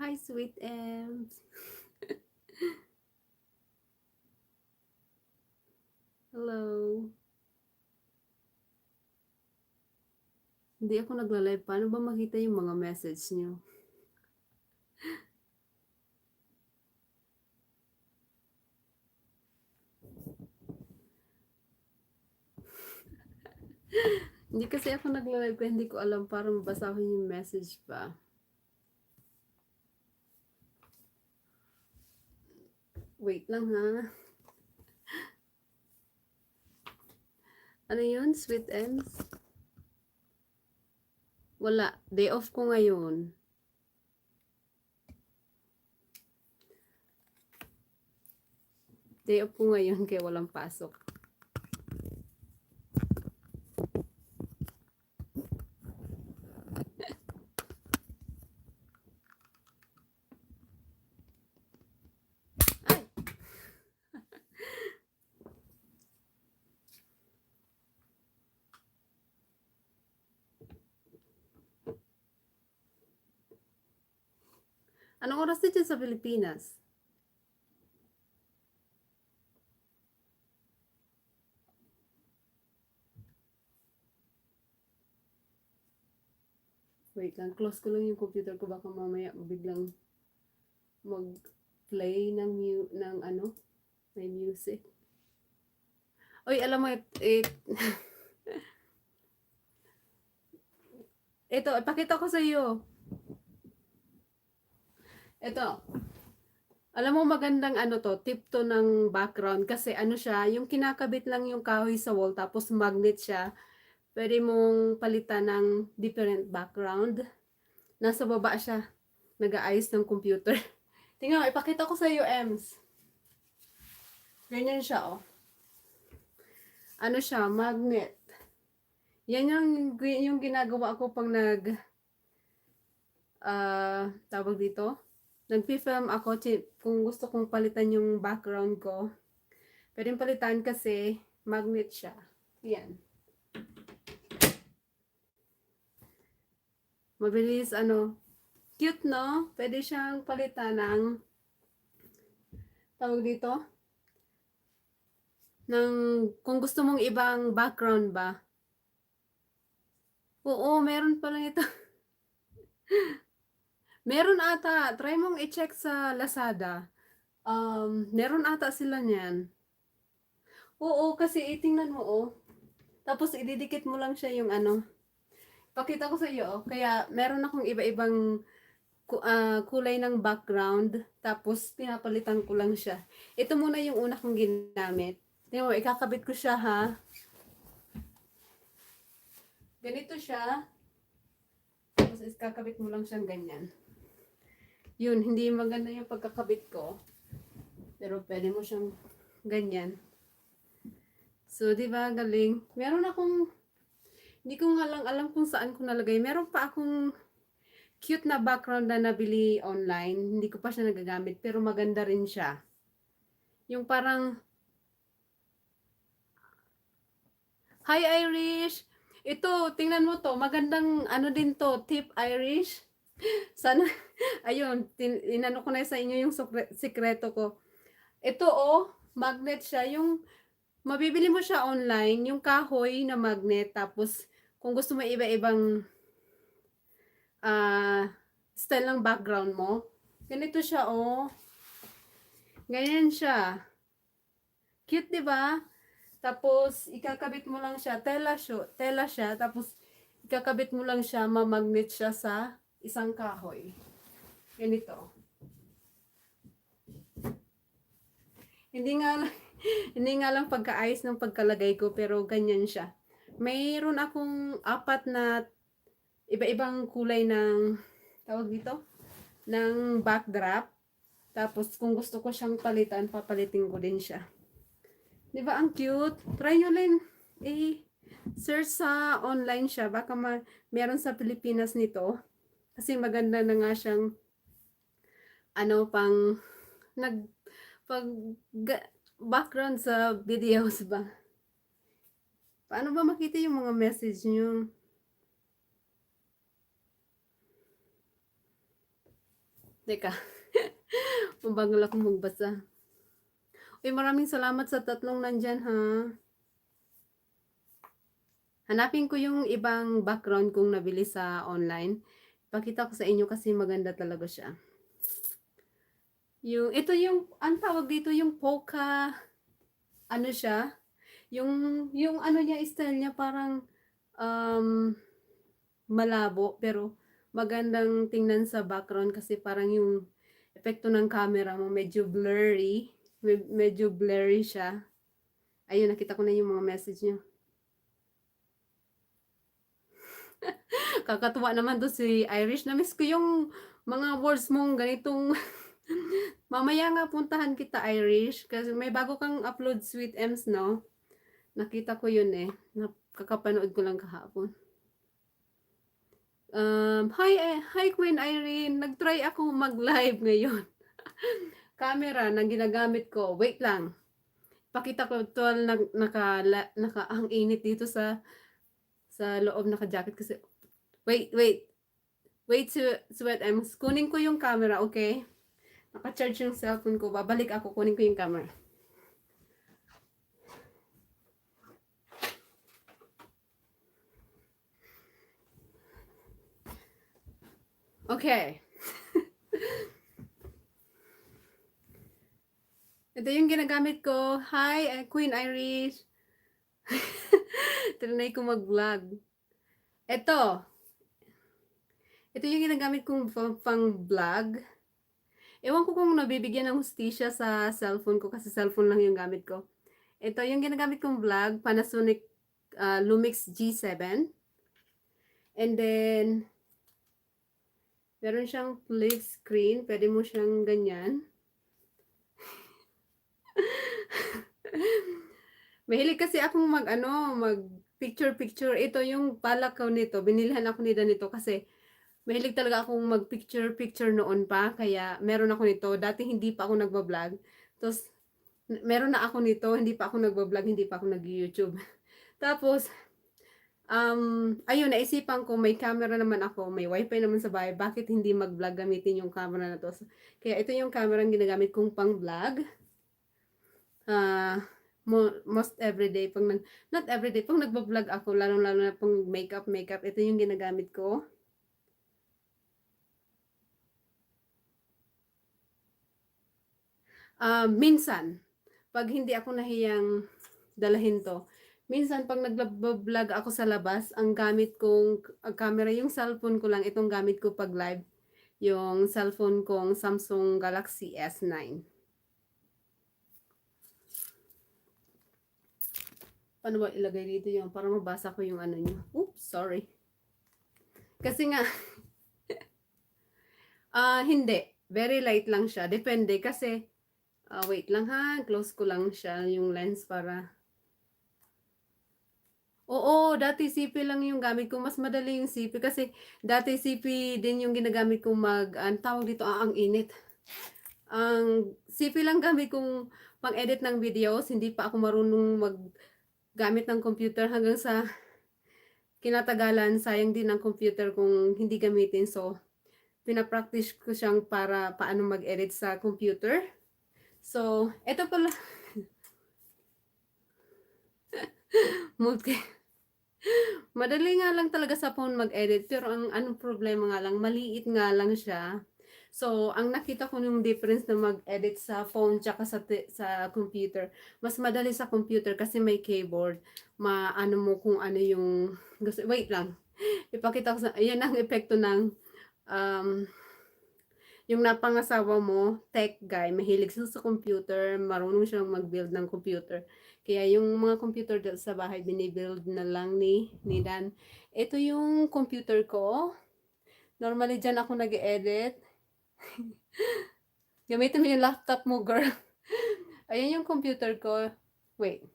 Hi, sweet Ems. Hello. Hindi ako nagla-live. Paano ba makita yung mga message nyo? Hindi kasi ako nagla-live kaya hindi ko alam para mabasahin yung message pa. Wait lang ha. Ano yun, sweet Ems? Wala. Day off ko ngayon. Day off ko ngayon kaya walang pasok. Ay! Anong oras na dyan sa Pilipinas? Wait lang, close ko lang yung computer ko. Baka mamaya biglang mag-play ng ano, may music. Oy, alam mo, ito, ipakita ko sa iyo. Ito. Alam mo magandang ano to, tip to ng background kasi ano siya, yung kinakabit lang yung kahoy sa wall tapos magnet siya. Pwede mong palitan ng different background. Nasa baba siya. Nag-aayos ng computer. Tingnan mo, ipakita ko sa iyo, Ems. Ganyan siya, oh. Ano siya, magnet. Yan yung ginagawa ko pag tawag dito. Nag-film ako kung gusto kong palitan yung background ko. Pwedeng palitan kasi magnet siya. Yan. Mabilis ano. Cute no? Pwede siyang palitan ng tawag dito. Kung gusto mong ibang background ba. Oo, meron pala ito. Meron ata. Try mong i-check sa Lazada. Meron ata sila niyan. Oo, kasi itingnan mo, oh. Tapos ididikit mo lang siya yung ano. Pakita ko sa iyo, oh. Kaya meron akong iba-ibang kulay ng background. Tapos pinapalitan ko lang siya. Ito muna yung una kong ginamit. Tingnan mo, ikakabit ko siya ha. Ganito siya. Tapos ikakabit mo lang siyang ganyan. Yun, hindi maganda yung pagkakabit ko. Pero pwede mo siyang ganyan. So, di ba galing? Meron akong, hindi ko nga lang alam kung saan ko nalagay. Meron pa akong cute na background na nabili online. Hindi ko pa siya nagagamit, pero maganda rin siya. Yung parang, Hi Irish! Ito, tingnan mo to. Magandang ano din to, tip Irish. Sana, ayun, inano ko na sa inyo yung sikreto ko. Ito oh, magnet siya. Yung mabibili mo siya online, yung kahoy na magnet. Tapos, kung gusto mo iba-ibang style ng background mo, ganito siya oh. Ganyan siya. Cute, di ba? Tapos, ikakabit mo lang siya. Tela siya. Tapos, ikakabit mo lang siya. Mamagnet siya sa isang kahoy. Ganito. Hindi nga lang, hindi nga lang pagkaayos ng pagkalagay ko, pero ganyan siya. Mayroon akong 4 na iba-ibang kulay ng, tawag dito, ng backdrop. Tapos, kung gusto ko siyang palitan, papalitin ko din siya. Di ba ang cute? Try nyo rin. Search sa online siya. Baka meron sa Pilipinas nito. Kasi maganda na nga siyang ano pang pag background sa videos ba. Paano ba makita yung mga message nyo? Teka, mabagal akong magbasa. Uy, maraming salamat sa tatlong nandyan, ha. Hanapin ko yung ibang background kong nabili sa online. Pakita ko sa inyo kasi maganda talaga siya. Ito yung, ang tawag dito, yung polka, ano siya, yung ano niya, style niya parang, malabo, pero magandang tingnan sa background kasi parang yung epekto ng camera mo medyo blurry, medyo blurry siya. Ayun, nakita ko na yung mga message niya. Kakatuwa naman to si Irish. Na-miss ko yung mga words mong ganitong. Mamaya nga puntahan kita, Irish. Kasi may bago kang upload, Sweet Ems, no? Nakita ko yun eh. Kakapanood ko lang kahapon. Hi Queen Irene. Nag-try ako mag-live ngayon. Camera na ginagamit ko. Wait lang. Pakita ko tol ang init dito sa loob naka-jacket kasi. Wait. Wait, sweat. Kunin ko yung camera, okay? Naka-charge yung cellphone ko. Babalik ako, kunin ko yung camera. Okay. Ito yung ginagamit ko. Hi, Queen Irish. Trinay ko mag-vlog. Ito. Ito yung ginagamit kong pang-vlog. Ewan ko kung nabibigyan ng hustisya sa cellphone ko kasi cellphone lang yung gamit ko. Ito yung ginagamit kong vlog, Panasonic Lumix G7. And then, meron siyang flip screen. Pwede mo siyang ganyan. Mahilig kasi akong mag picture. Ito yung palak ko nito. Binilhan ako nila nito kasi mahilig talaga akong mag picture noon pa. Kaya meron ako nito. Dati hindi pa ako nagba-vlog. Tapos, meron na ako nito. Hindi pa ako nagba-vlog. Hindi pa ako nag-YouTube. Tapos, ayun, naisipan ko, may camera naman ako, may wifi naman sa bahay, bakit hindi mag-vlog gamitin yung camera na to? Kaya ito yung camera ang ginagamit kong pang-vlog. Most everyday, not everyday, pag nagba-vlog ako, lalo na pang makeup, ito yung ginagamit ko. Minsan, pag hindi ako nahiyang dalahin to, minsan pag nagba-vlog ako sa labas, ang gamit kong camera, yung cellphone ko lang, itong gamit ko pag live, yung cellphone kong Samsung Galaxy S9. Paano ba ilagay dito yung para mabasa ko yung ano nyo? Oops, sorry. Kasi nga, hindi. Very light lang siya. Depende kasi, wait lang ha, close ko lang siya yung lens para. Oo, dati CP lang yung gamit ko. Mas madali yung CP kasi dati CP din yung ginagamit kong tawag dito, ang init. Ang CP lang gamit kong pang-edit ng videos. Hindi pa ako marunong maggamit ng computer hanggang sa kinatagalan. Sayang din ang computer kung hindi gamitin. So, pinapractice ko siyang para paano mag-edit sa computer. So, eto pala. multi Madali nga lang talaga sa phone mag-edit, pero ang anong problema nga lang, maliit nga lang siya. So, ang nakita ko yung difference na mag-edit sa phone tsaka sa computer, mas madali sa computer kasi may keyboard. Maano mo kung ano yung gusto. Wait lang. Ipakita ko sa, ayan ang epekto ng um, yung napangasawa mo, tech guy, mahilig siya sa computer, marunong siyang mag-build ng computer. Kaya yung mga computer sa bahay, binibuild na lang ni Dan. Ito yung computer ko. Normally, dyan ako nag-edit. Gamitin mo yung laptop mo, girl. Ayan yung computer ko. Wait.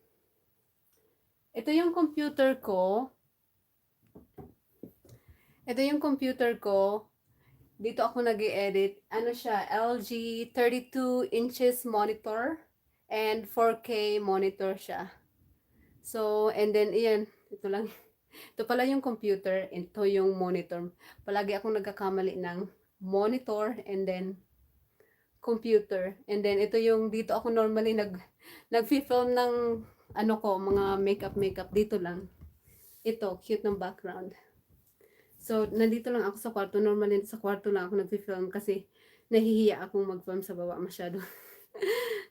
Ito yung computer ko. Ito yung computer ko. Dito ako nag-edit. Ano siya? LG 32 inches monitor and 4K monitor siya. So, and then, iyan. Ito lang. Ito pala yung computer. Ito yung monitor. Palagi akong nagkakamali ng monitor, and then computer. And then ito yung dito ako normally nagfi-film ng ano ko, mga makeup dito lang. Ito, cute ng background. So, nandito lang ako sa kwarto. Normally sa kwarto lang ako nagfi-film kasi nahihiya akong mag-film sa baba masyado.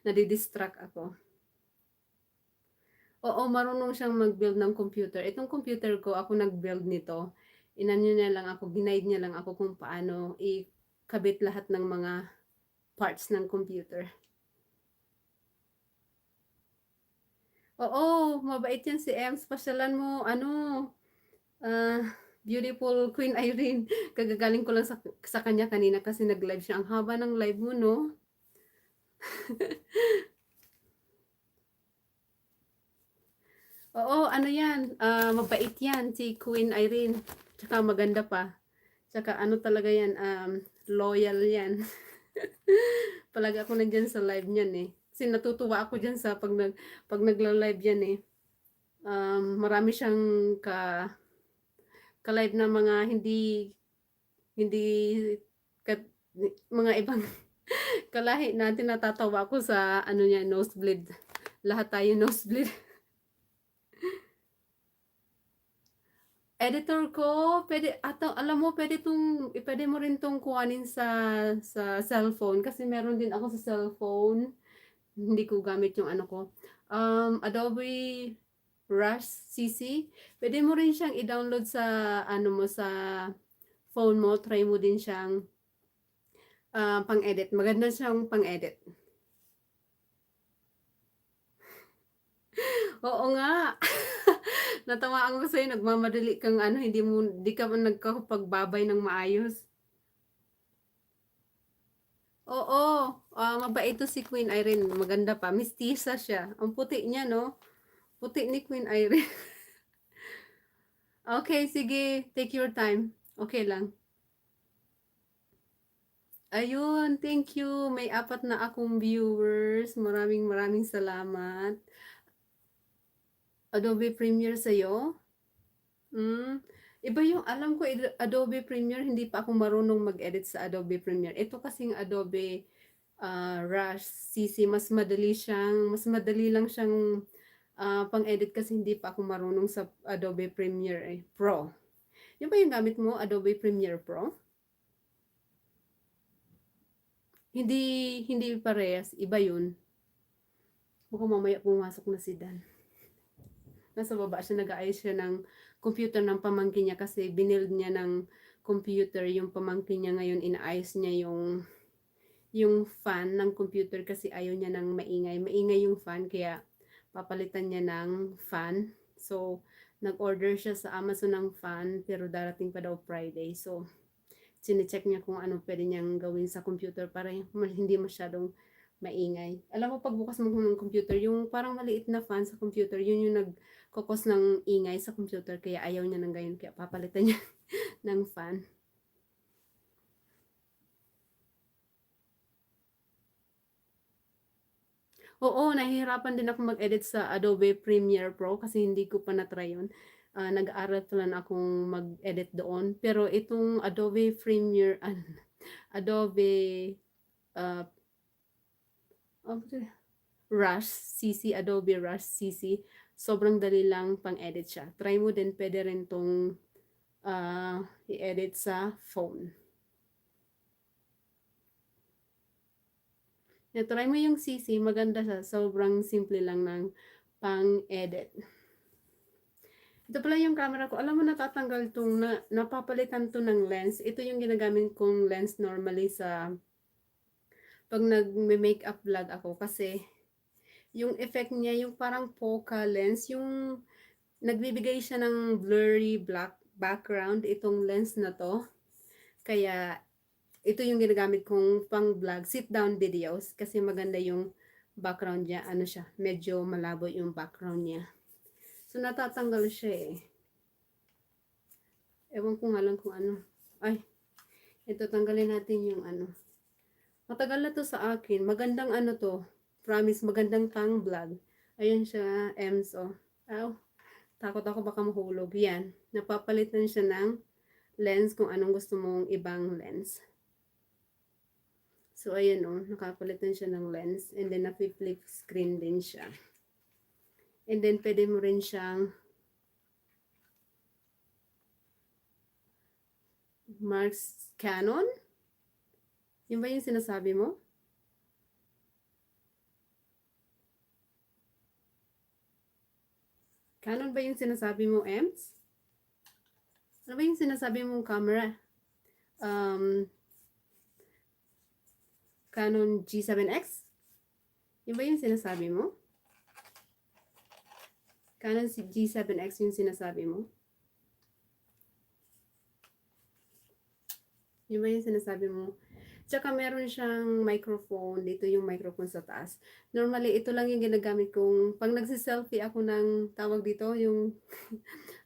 Nadidistract ako. Oo, marunong siyang mag-build ng computer. Itong computer ko, ako nag-build nito. Inano niya lang ako, ginaid niya lang ako kung paano ikabit lahat ng mga parts ng computer. Oo, mabait yan si Ems. Pasyalan mo, ano, ah, beautiful Queen Irene. Kagagaling ko lang sa kanya kanina kasi nag-live siya. Ang haba ng live mo, no? Oo, ano yan, mabait yan si Queen Irene. Tsaka maganda pa. Tsaka ano talaga yan, loyal yan. Palagi ako nandyan sa live niyan eh. Kasi natutuwa ako dyan sa pag nagla-live yan eh. Marami siyang ka-live na mga hindi ka, mga ibang kalahi natin, natatawa ako sa ano niya, nosebleed. Lahat tayo nosebleed. Editor ko, pwede, alam mo, pwede mo rin tong kuhanin sa cellphone kasi meron din ako sa cellphone. Hindi ko gamit yung ano ko. Adobe Rush CC. Pwede mo rin siyang i-download sa ano mo sa phone mo. Try mo din siyang pang-edit. Maganda siyang pang-edit. Oo nga. Natawaan ko sa'yo, nagmamadali kang ano, hindi ka man nagkapagbabay ng maayos. Oo, mabait to si Queen Irene, maganda pa, mistisa siya. Ang puti niya, no? Puti ni Queen Irene. Okay, sige, take your time. Okay lang. Ayun, thank you. May 4 na akong viewers. Maraming salamat. Adobe Premiere sa'yo? Hmm. Iba yung alam ko, Adobe Premiere, hindi pa ako marunong mag-edit sa Adobe Premiere. Ito kasing Adobe Rush CC, mas madali lang siyang pang-edit kasi hindi pa ako marunong sa Adobe Premiere Pro. Yung ba yung gamit mo, Adobe Premiere Pro? Hindi, hindi parehas, iba yun. Mukhang mamaya pumasok na si Dan. Nasa baba siya, nag-aayos siya ng computer ng pamangkin niya kasi binild niya ng computer yung pamangkin niya ngayon, inaayos niya yung fan ng computer kasi ayaw niya ng maingay. Maingay yung fan kaya papalitan niya ng fan. So, nag-order siya sa Amazon ng fan pero darating pa daw Friday. So, sinecheck niya kung ano pwede niyang gawin sa computer para hindi masyadong maingay. Alam mo, pagbukas mo ng computer, yung parang maliit na fan sa computer, yun yung nagkokos ng ingay sa computer, kaya ayaw niya ng ganyan, kaya papalitan niya ng fan. Oo, nahihirapan din ako mag-edit sa Adobe Premiere Pro kasi hindi ko pa na-try yun. Nag-aaral pa lang akong mag-edit doon. Pero itong Adobe Premiere, Adobe uh, Rush CC, Adobe Rush CC, sobrang dali lang pang-edit siya. Try mo din, pwede rin tong i-edit sa phone. Try mo yung CC, maganda siya. Sobrang simple lang ng pang-edit. Ito pala yung camera ko. Alam mo, natatanggal itong, napapalitan to ng lens. Ito yung ginagamit kong lens normally sa pag nag-makeup vlog ako. Kasi yung effect niya, yung parang Poca lens, yung nagbibigay siya ng blurry black background, itong lens na to. Kaya ito yung ginagamit kong pang vlog, sit down videos. Kasi maganda yung background niya. Ano siya, medyo malabo yung background niya. So, natatanggal siya eh. Ewan ko nga lang kung ano. Ay, ito, tanggalin natin yung ano. Matagal na to sa akin. Magandang ano to. Promise, magandang pang vlog. Ayan siya, EMSO. Aw, takot ako baka mahulog. Yan, napapalitan siya ng lens kung anong gusto mong ibang lens. So, ayan o, nakapalitan siya ng lens. And then, napi-flip screen din siya. And then, pwede mo rin siyang Marks Canon? Yun ba yung sinasabi mo? Canon ba yung sinasabi mo, Ems? Ano ba yung sinasabi mong camera? Canon G7X? Yun ba yung sinasabi mo? Canon G7X yung sinasabi mo? Yun ba yung sinasabi mo? Tsaka meron siyang microphone. Dito yung microphone sa taas. Normally, ito lang yung ginagamit kong pag nagsiselfie ako ng tawag dito, yung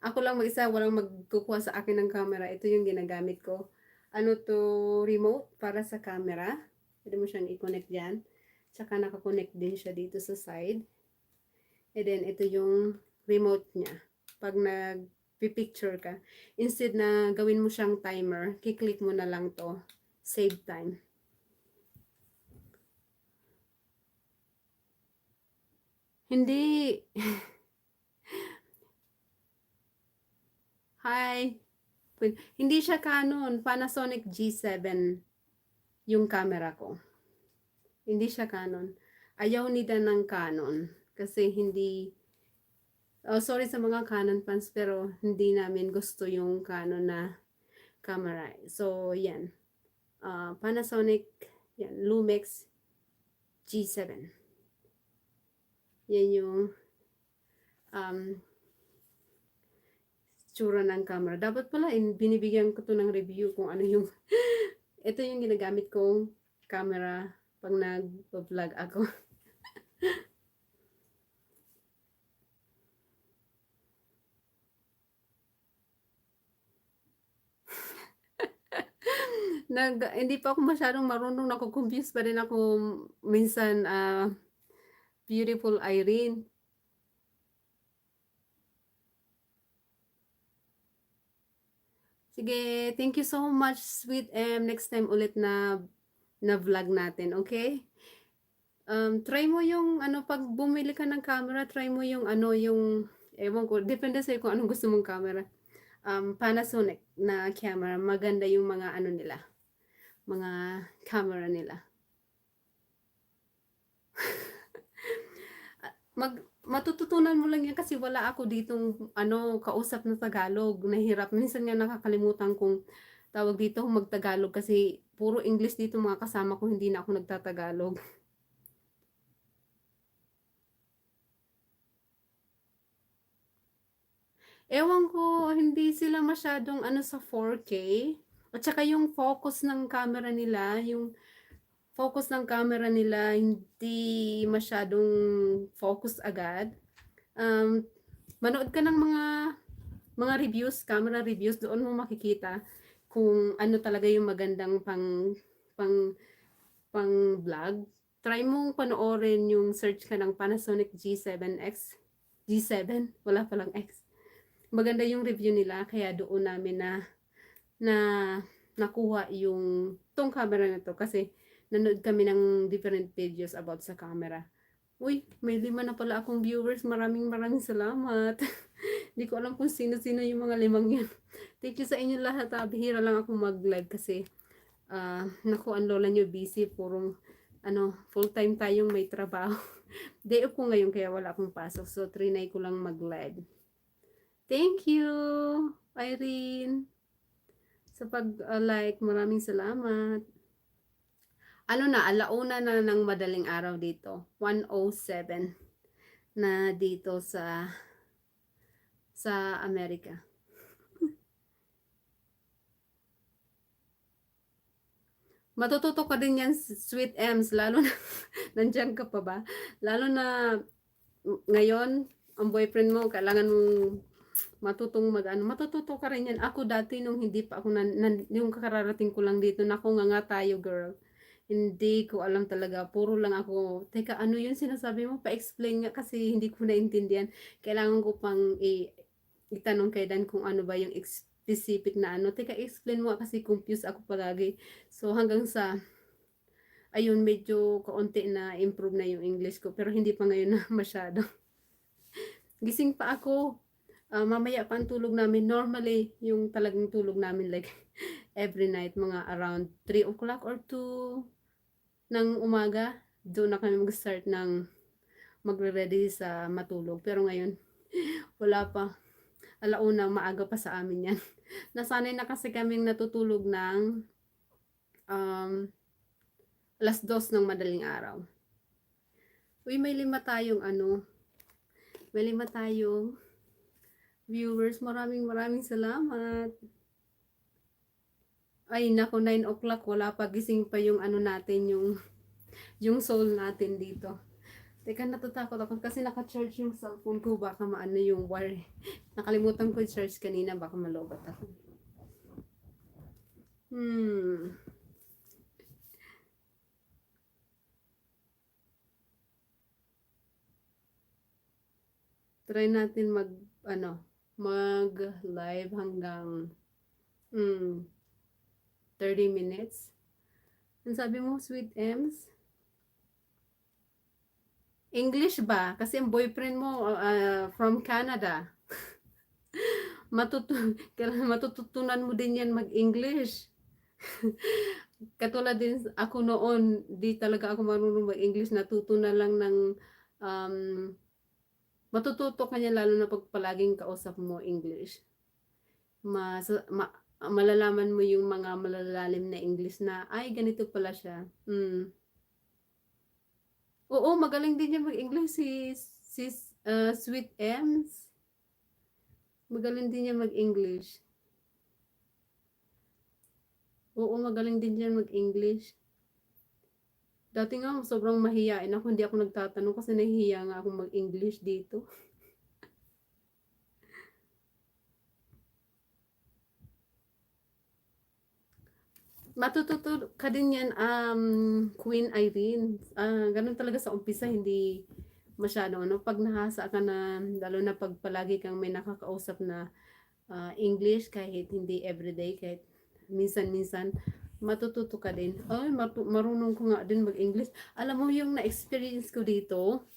ako lang mag-isa, walang magkukuha sa akin ng camera. Ito yung ginagamit ko. Ano to, remote para sa camera. Pwede mo siyang i-connect dyan. Tsaka nakakonect din siya dito sa side. And then, ito yung remote niya. Pag nag-picture ka, instead na gawin mo siyang timer, kiklik mo na lang to. Save time. Hindi. Hi. Hindi siya Canon. Panasonic G7 yung camera ko. Hindi siya Canon. Ayaw nila ng Canon. Kasi hindi... Oh, sorry sa mga Canon fans, pero hindi namin gusto yung Canon na camera. So, yan. Panasonic, yan, Lumix G7. Yan yung tsura ng camera. Dapat pala, binibigyan ko to ng review kung ano yung, ito yung ginagamit kong camera pag nag-vlog ako. Hindi pa ako masyadong marunong, nako-confuse pa rin ako minsan, beautiful Irene. Sige, thank you so much, Sweet M. Next time ulit na vlog natin, okay? Try mo yung, ano, pag bumili ka ng camera, try mo yung, ano, yung, ewan ko, depende sa'yo kung anong gusto mong camera. Panasonic na camera, maganda yung mga, ano nila, mga camera nila. Matututunan mo lang yan kasi wala ako ditong ano kausap na Tagalog. Nahirap minsan nga nakakalimutan kung tawag dito magtagalog kasi puro English dito mga kasama ko, hindi na ako nagtatagalog. Ewan ko, hindi sila masyadong ano sa 4K. At saka yung focus ng camera nila, yung focus ng camera nila hindi masyadong focus agad. Manood ka ng mga reviews, camera reviews, doon mo makikita kung ano talaga yung magandang pang pang vlog. Try mong panoorin yung search ka ng Panasonic G7X. G7, wala palang X. Maganda yung review nila kaya doon namin na nakuha yung tong camera na to kasi nanood kami ng different videos about sa camera. Uy, may 5 na pala akong viewers. Maraming salamat. Hindi ko alam kung sino-sino yung mga 5 yun. Thank you sa inyo lahat. Bihira lang ako mag-live kasi naku, ang lola nyo busy. Purong full-time tayong may trabaho. Day off ko ngayon kaya wala akong pasok. So, trinay ko lang mag-live. Thank you, Irene, sa pag-like. Maraming salamat. Ano na, alauna na ng madaling araw dito. 1:07 na dito sa Amerika. Matututo ka din yan, Sweet Ems, lalo na, nandiyan ka pa ba? Lalo na, ngayon, ang boyfriend mo, kailangan mong matututo ka rin yan. Ako dati, nung hindi pa ako, yung kararating ko lang dito, naku nga tayo, girl. Hindi ko alam talaga. Puro lang ako, teka, ano yun sinasabi mo? Pa-explain nga kasi hindi ko naintindihan. Kailangan ko pang itanong kay Dan kung ano ba yung specific na ano. Teka, explain mo kasi confused ako palagi. So, hanggang sa ayun medyo kaunti na improve na yung English ko pero hindi pa ngayon na masyado. Gising pa ako. Mamaya pa ang tulog namin. Normally, yung talagang tulog namin like every night mga around 3 o'clock or 2 ng umaga. Doon na kami mag-start ng magre-ready sa matulog. Pero ngayon, wala pa. Alauna, maaga pa sa amin yan. Nasanay na kasi kaming natutulog ng um, 2:00 ng madaling araw. Uy, may lima tayong viewers. Maraming salamat. Ay, naku, 9 o'clock, wala pa, gising pa yung ano natin, yung soul natin dito. Teka, natatakot ako kasi naka-charge yung cellphone ko, baka maano yung wire. Nakalimutan ko i-charge kanina, baka malobat ako. Try natin mag live hanggang 30 minutes. Ang sabi mo, Sweet Ems? English ba? Kasi ang boyfriend mo from Canada. Matututunan mo din yan mag-English. Katulad din ako noon, di talaga ako marunong mag-English. Natuto na lang ng um, matututo ka niya lalo na pag palaging kausap mo English. Malalaman mo yung mga malalalim na English na, ay, ganito pala siya. Oo, magaling din niya mag-English si Sweet Ems. Magaling din niya mag-English. Oo, magaling din niya mag-English. Dati nga, sobrang mahiyain ako. Hindi ako nagtatanong kasi nahihiya nga akong mag-English dito. Matututo ka din yan, Queen Irene. Ganun talaga sa umpisa, hindi masyado. Pag nahasa ka na, lalo na pag palagi kang may nakakausap na English, kahit hindi everyday, kahit minsan-minsan, matututo ka din. Ay, marunong ko nga din mag-English. Alam mo yung na-experience ko dito,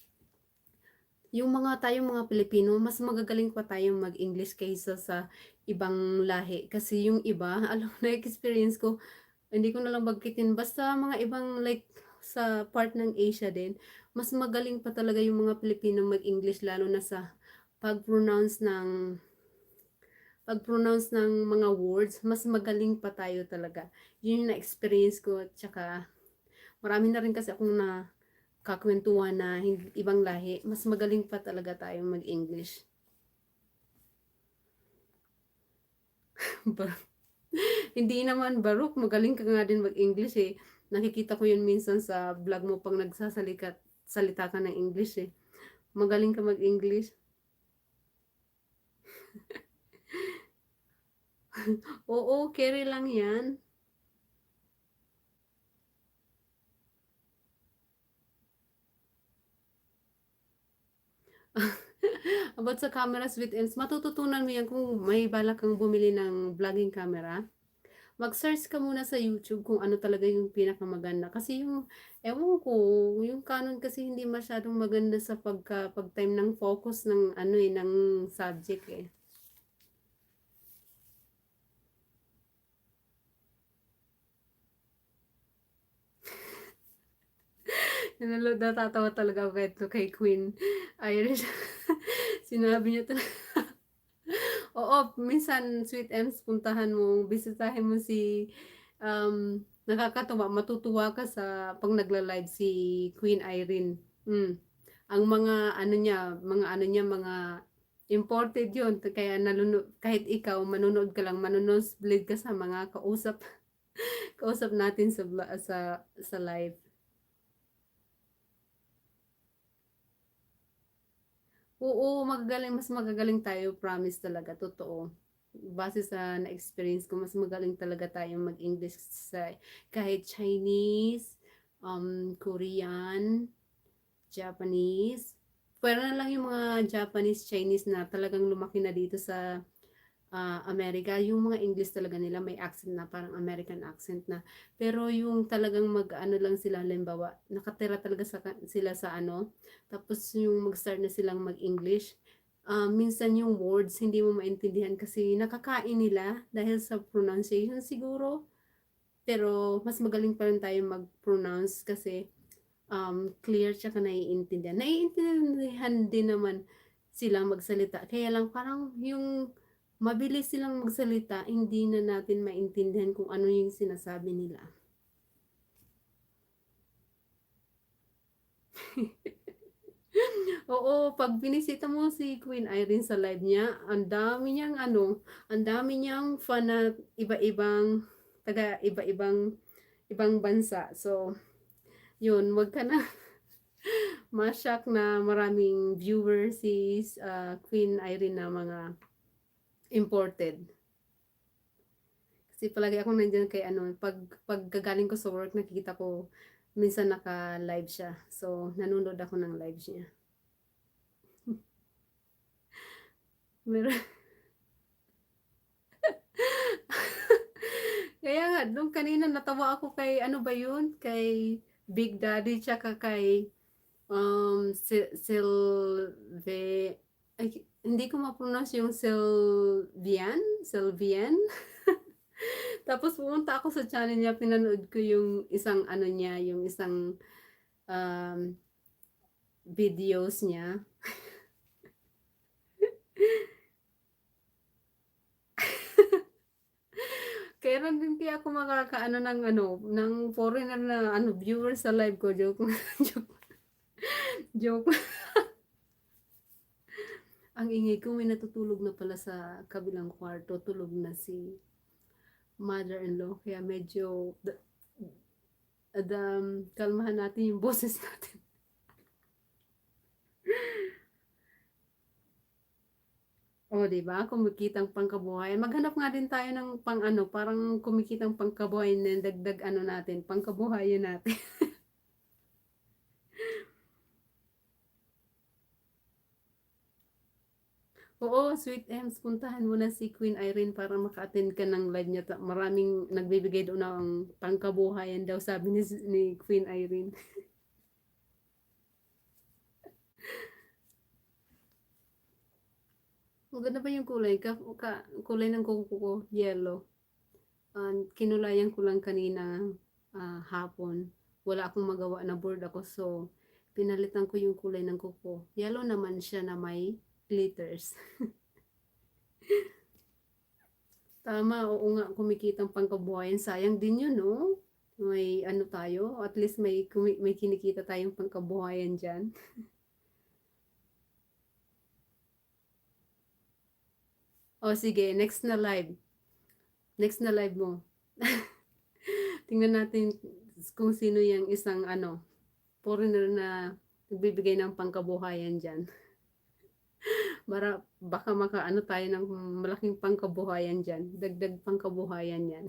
yung tayong mga Pilipino, mas magagaling pa tayong mag-English kaysa sa ibang lahi. Kasi yung iba, alam mo, na-experience ko, hindi ko na lang bagkitin, basta mga ibang like sa part ng Asia din, mas magaling pa talaga yung mga Pilipino mag-English, lalo na sa pag-pronounce ng mga words, mas magaling pa tayo talaga. Yun yung na-experience ko, tsaka marami na rin kasi akong kakwentuhan na ibang lahi, mas magaling pa talaga tayo mag-English. Hindi naman barok, magaling ka nga din mag-English eh. Nakikita ko yun minsan sa vlog mo pag salita ka ng English eh. Magaling ka mag-English. Oo, carry lang yan. About sa cameras with ends, matututunan mo yan kung may balak kang bumili ng vlogging camera. Mag-search ka muna sa YouTube kung ano talaga yung pinakamaganda. Kasi ewan ko, yung Canon kasi hindi masyadong maganda sa pag-time ng focus ng ng subject eh. Natatawa talaga ako kay Queen Irish. Sinabi niya talaga. Oo, minsan Sweet Ems, puntahan mo, bisitahin mo nakakatawa, matutuwa ka sa pag nagla-live si Queen Irene. Ang mga imported yun, kaya kahit ikaw, manonood ka lang, manonosblade ka sa mga kausap natin sa live. Oo, mas magagaling tayo, promise talaga, totoo. Base sa na-experience ko, mas magaling talaga tayo mag-English sa kahit Chinese, Korean, Japanese. Pero na lang yung mga Japanese, Chinese na talagang lumaki na dito sa Amerika, yung mga English talaga nila may accent na parang American accent na. Pero yung talagang mag-ano lang sila, halimbawa, nakatira talaga sila sa ano, tapos yung mag-start na silang mag-English, minsan yung words hindi mo maintindihan kasi nakakain nila dahil sa pronunciation siguro. Pero mas magaling pa rin tayo mag-pronounce kasi clear tsaka naiintindihan. Naiintindihan din naman sila magsalita. Kaya lang parang yung mabilis silang magsalita, hindi na natin maintindihan kung ano yung sinasabi nila. Oo, pag binisita mo si Queen Irene sa live niya, ang dami niyang ano, ang dami niyang fan na iba-ibang taga ibang bansa. So, yun, wag ka na ma-shock na maraming viewers si Queen Irene na mga imported. Kasi palagi ako nandiyan kay ano, pag gagaling ko sa work, nakikita ko minsan naka-live siya. So, nanonood ako ng live niya. Meron. Kaya nga, nung kanina natawa ako kay, ano ba yun? Kay Big Daddy, tsaka kay Sylve, ay, hindi ko ma-pronounce yung Sylvian. Tapos pumunta ako sa channel niya, pinanood ko yung isang ano niya, yung isang um, videos niya. Kaya rin din kaya ako makakaano ng ano, ng foreigner na ano, viewers sa live ko. Joke. Joke. Joke. Ang ingay ko, may natutulog na pala sa kabilang kwarto. Tulog na si mother-in-law. Kaya medyo kalmahan natin yung boses natin. O, di ba? Kumikitang pangkabuhayan. Maghanap nga din tayo ng pang ano, parang kumikitang pangkabuhayan na dagdag ano natin, pangkabuhayan natin. Oo, Sweet Ems, puntahan mo na si Queen Irene para maka-attend ka ng live niya. Maraming nagbibigay doon ng pangkabuhayan daw, sabi ni Queen Irene. Maganda pa yung kulay. Kulay ng kuko ko, yellow. Kinulayan ko lang kanina hapon. Wala akong magawa na board ako, so pinalitan ko yung kulay ng kuko. Yellow naman siya na may glitters. Tama, oo nga, kumikitang pangkabuhayan. Sayang din yun, no? May ano tayo, at least may kinikita tayong pangkabuhayan dyan. O sige, next na live. Next na live mo. Tingnan natin kung sino yung isang ano, foreigner na nagbibigay ng pangkabuhayan dyan. Baka makaano tayo ng malaking pangkabuhayan dyan. Dagdag pangkabuhayan yan.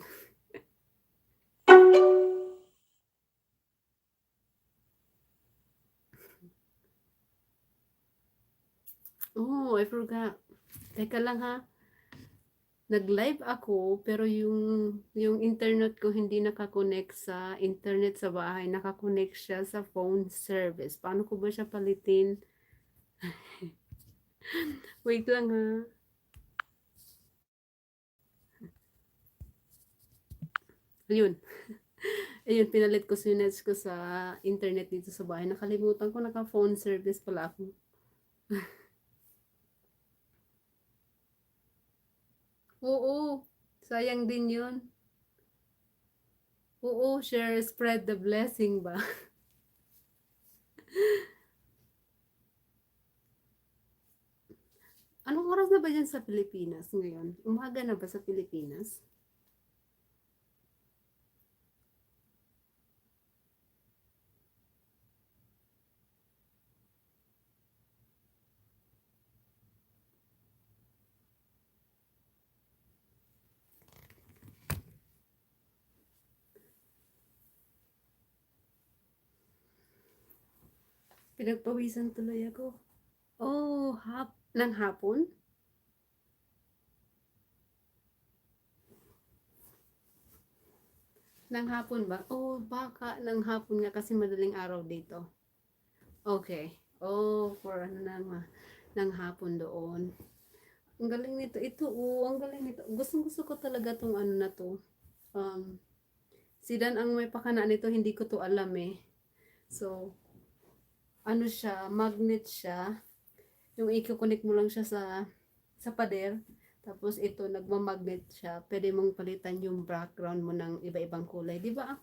Oh, I forgot. Teka lang ha. Nag-live ako pero yung internet ko hindi nakakonect sa internet sa bahay. Nakakonect siya sa phone service. Paano ko ba siya palitin? Wait lang ha. Ayun. Ayun, pinalit ko sinet ko sa internet dito sa bahay. Nakalimutan ko naka-phone service pala ako. Oo, sayang din yun. Oo, share, spread the blessing ba? Anong oras na ba dyan sa Pilipinas ngayon? Umaga na ba sa Pilipinas? Pinagpawisan tuloy ako. Oh, ng hapon? Ng hapon ba? Oh, baka ng hapon nga kasi madaling araw dito. Okay. Oh, for ano ng hapon doon. Ang galing nito. Ito, oh, ang galing nito. Gustong-gusto ko talaga tong ano na to. Um, si Dan ang may pakana nito, hindi ko to alam eh. So, ano siya, magnet siya. Yung i-connect mo lang siya sa pader. Tapos ito, nagmamagnet siya. Pwede mong palitan yung background mo ng iba-ibang kulay. Di ba?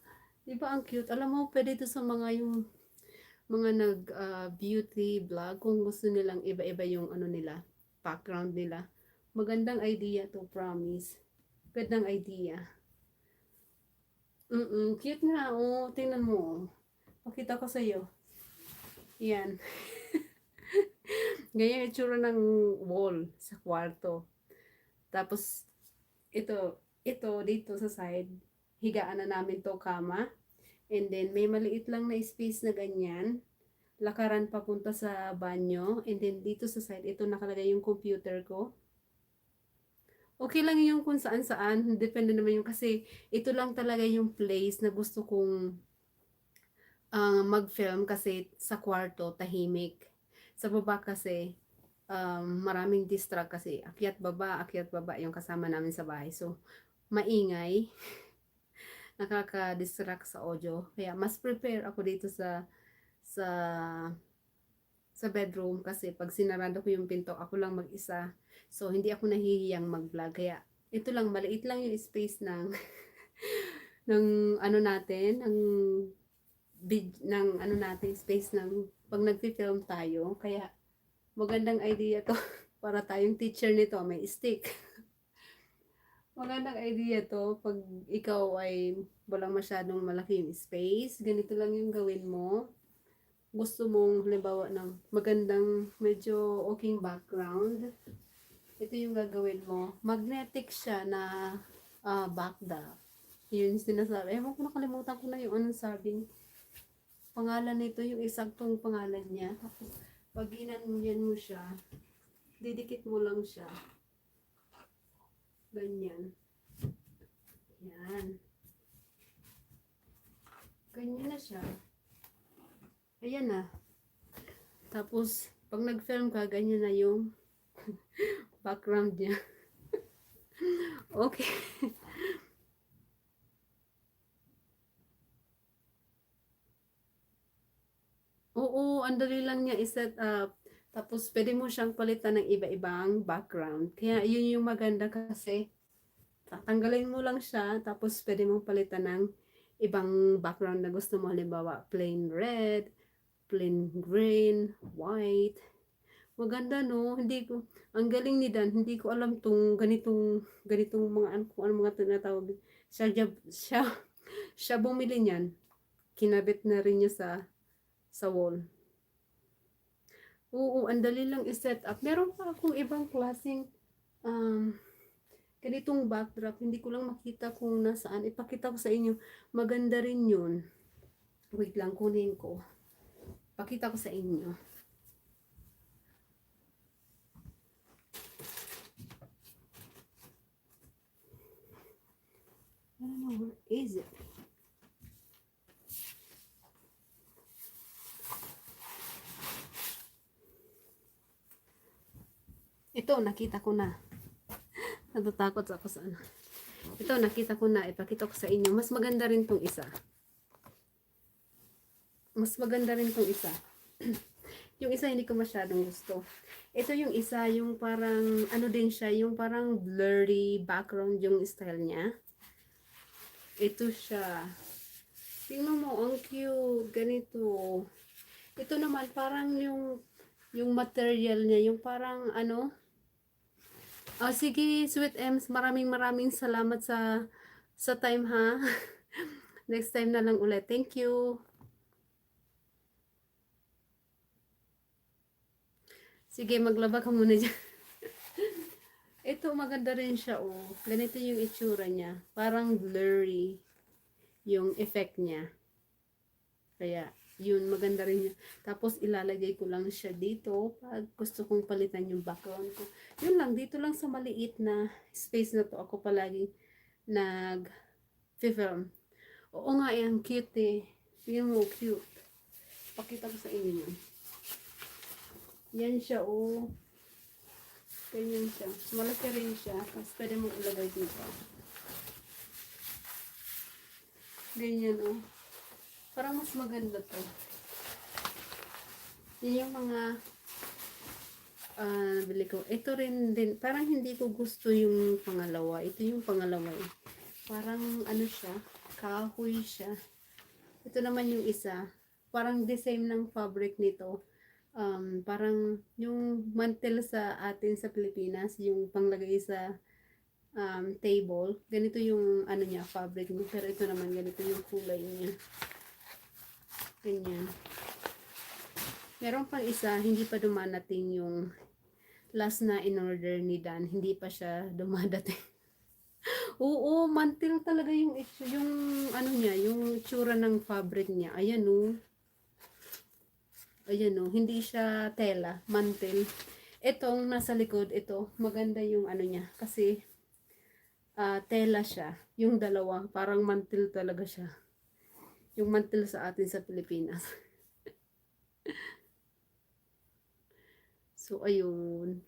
Di ba ang cute? Alam mo, pwede ito sa mga yung mga nag beauty vlog kung gusto nilang iba-iba yung ano nila, background nila. Magandang idea to, promise. Gandang idea. Cute nga. Oh, tingnan mo. Oh. Pakita ko sa iyo. Yan. Ganyan yung itsura ng wall sa kwarto. Tapos, ito dito sa side, higaan na namin to kama. And then, may maliit lang na space na ganyan. Lakaran papunta sa banyo. And then, dito sa side, ito nakalagay yung computer ko. Okay lang yung kung saan-saan. Depende naman yung kasi ito lang talaga yung place na gusto kong mag-film kasi sa kwarto, tahimik. Sa baba kasi, maraming distract kasi akyat baba yung kasama namin sa bahay. So, maingay, nakaka-distract sa audio. Kaya mas prepare ako dito sa sa bedroom kasi pag sinarado ko yung pinto, ako lang mag-isa. So, hindi ako nahihiyang mag-vlog. Kaya, ito lang, maliit lang yung space ng ng ano natin, ng ano natin, space ng pag nagfi-film tayo. Kaya, magandang idea to para tayong teacher nito, may stick. Magandang idea to pag ikaw ay walang masyadong malaki yung space. Ganito lang yung gawin mo. Gusto mong halimbawa ng magandang medyo okay background. Ito yung gagawin mo. Magnetic siya na backdrop. Yun sinasabi. Ewan ko, nakalimutan ko na yung anong sabing pangalan nito, yung eksaktong pangalan niya. Tapos, pag inanyan mo siya, didikit mo lang siya. Ganyan. Yan. Ganyan na siya. Ayan na. Tapos, pag nag-film ka, ganyan na yung background niya. Okay. Oo, ang dali lang niya i-set up. Tapos, pwede mo siyang palitan ng iba-ibang background. Kaya, yun yung maganda kasi, tatanggalin mo lang siya, tapos pwede mong palitan ng ibang background na gusto mo. Halimbawa, plain red, plain green, white. Maganda, no? Hindi ko, ang galing ni Dan, hindi ko alam tong ganitong mga, kung ano mga tinatawag. Siya, siya bumili niyan. Kinabit na rin niya sa wall. Oo, ang dali lang i-set up. Meron pa akong ibang klaseng um, ganitong backdrop. Hindi ko lang makita kung nasaan. Ipakita ko sa inyo. Maganda rin yun. Wait lang, kunin ko. Pakita ko sa inyo. I don't know, where is it? Ito, nakita ko na. Natatakot ako sa ano. Ito, nakita ko na. Ipakita ko sa inyo. Mas maganda rin tong isa. Mas maganda rin tong isa. Yung isa hindi ko masyadong gusto. Ito yung isa, yung parang, ano din siya, yung parang blurry background yung style niya. Ito siya. Tingnan mo, ang cute. Ganito. Ito naman, parang yung material niya, yung parang, ano, oh, sige, Sweet Ems, maraming salamat sa time ha. Next time na lang ulit. Thank you. Sige, maglaba ka muna dyan. Ito, maganda rin siya, oh. Ganito yung itsura niya. Parang blurry yung effect niya. Kaya, yun, maganda rin niya. Tapos, ilalagay ko lang siya dito pag gusto kong palitan yung background ko. Yun lang, dito lang sa maliit na space na to, ako palagi nag-film. Oo nga, yan, cute eh. Tingnan mo, cute. Pakita ko sa inyo yan. Yan siya, oh. Ganyan siya. Malaki rin siya. Tapos pwede mo ilagay dito. Ganyan, oh. Parang mas maganda to. Yan yung mga nabili ko. Ito rin din. Parang hindi ko gusto yung pangalawa. Ito yung pangalawa eh. Parang ano siya. Kahoy siya. Ito naman yung isa. Parang the same ng fabric nito. Parang yung mantel sa atin sa Pilipinas, yung panglagay sa table, ganito yung ano niya, fabric niya, pero ito naman ganito yung kulay niya, ganyan. Meron pang isa, hindi pa dumadating yung last na in order ni Dan, hindi pa siya dumadating. Oo, mantel talaga yung ano niya, yung itsura ng fabric niya. Ayan oh. Ayan o, hindi siya tela, mantel. Itong nasa likod, ito, maganda yung ano niya. Kasi, tela siya. Yung dalawa, parang mantel talaga siya. Yung mantel sa atin sa Pilipinas. So, ayun.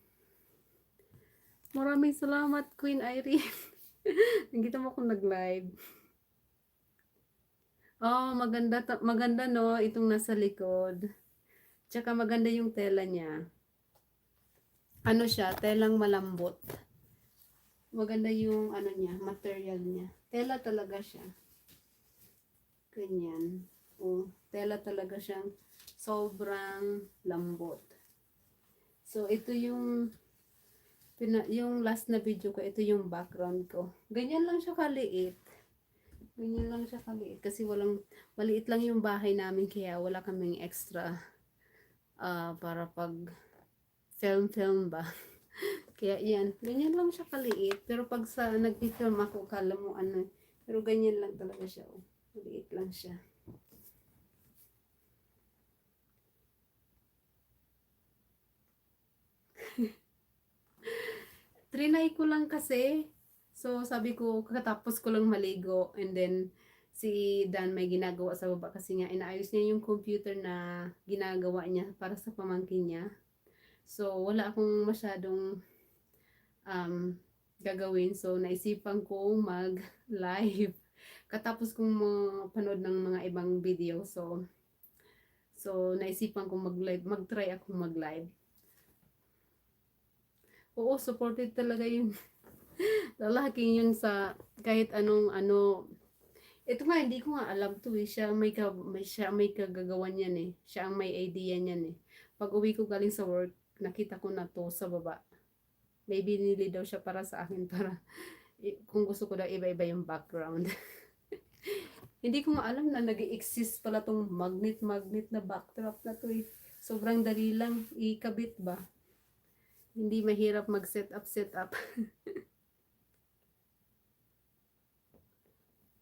Maraming salamat, Queen Irene. Nakita mo akong nag-live. Oh, maganda, maganda no, itong nasa likod. Tsaka maganda yung tela niya. Ano siya, telang malambot. Maganda yung ano niya, material niya. Tela talaga siya. Ganyan. O, tela talaga siyang sobrang lambot. So, ito yung yung last na video ko, ito yung background ko. Ganyan lang siya kaliit. Ganyan lang siya kaliit. Kasi maliit lang yung bahay namin, kaya wala kaming extra para pag film ba. Kaya yan, ganyan lang siya kaliit. Pero pag sa nag-film ako, kala mo ano, pero ganyan lang talaga siya. Oh. Maliit lang siya. Trinay ko lang kasi. So, sabi ko, kakatapos ko lang maligo. And then, si Dan may ginagawa sa baba kasi nga inaayos niya yung computer na ginagawa niya para sa pamangkin niya. So, wala akong masyadong gagawin. So, naisipan kong mag-live. Katapos kong panood ng mga ibang video. So naisipan kong mag-live. Mag-try akong mag-live. Oo, supported talaga yun. Lalaking yun sa kahit anong ano. Ito nga, hindi ko nga alam to eh. Siya may kagagawan yan eh. Siya ang may idea niyan eh. Pag uwi ko galing sa work, nakita ko na to sa baba. May binili daw siya para sa akin para kung gusto ko daw iba-iba yung background. Hindi ko nga alam na nag-exist pala tong magnet na backdrop na to eh. Sobrang dali lang ikabit ba. Hindi mahirap mag-set up.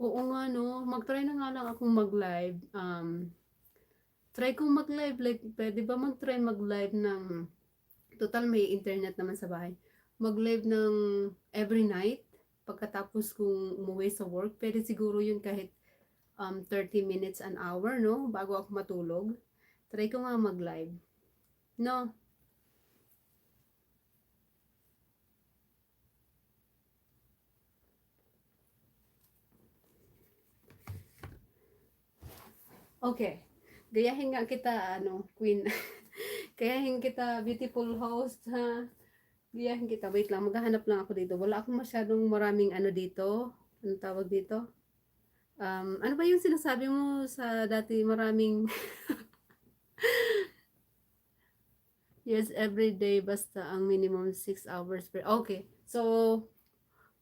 Oo nga no, mag-try na nga lang akong mag-live. Try kong mag-live, like, pwede ba mag-try mag-live ng, total may internet naman sa bahay. Mag-live ng every night, pagkatapos kong umuwi sa work, pwede siguro yun kahit 30 minutes an hour, no? Bago ako matulog. Try ko nga mag-live. No? Okay. Gayahin nga kita, ano, Queen. Gayahin kita, beautiful host, ha? Gayahin kita. Wait lang, maghahanap lang ako dito. Wala akong masyadong maraming ano dito. Ano tawag dito? Ano ba yung sinasabi mo sa dati maraming yes, every day basta ang minimum 6 hours per. Okay. So,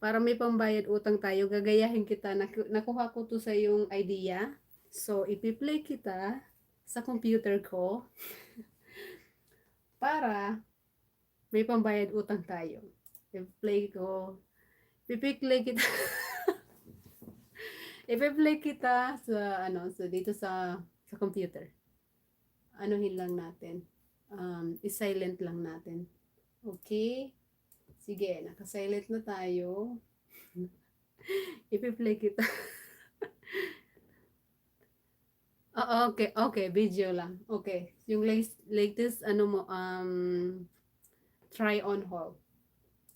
para may pambayad utang tayo, gagayahin kita. Nakuha ko to sa yung idea. So, ipi-play kita sa computer ko para may pambayad utang tayo. I-play ko. Ipi-play kita. Ipi-play kita sa ano, so dito sa computer. Anuhin lang natin. I-silent lang natin. Okay? Sige, naka-silent na tayo. Ipi-play kita. Okay, okay, video lang. Okay. Yung latest, ano mo, try on haul.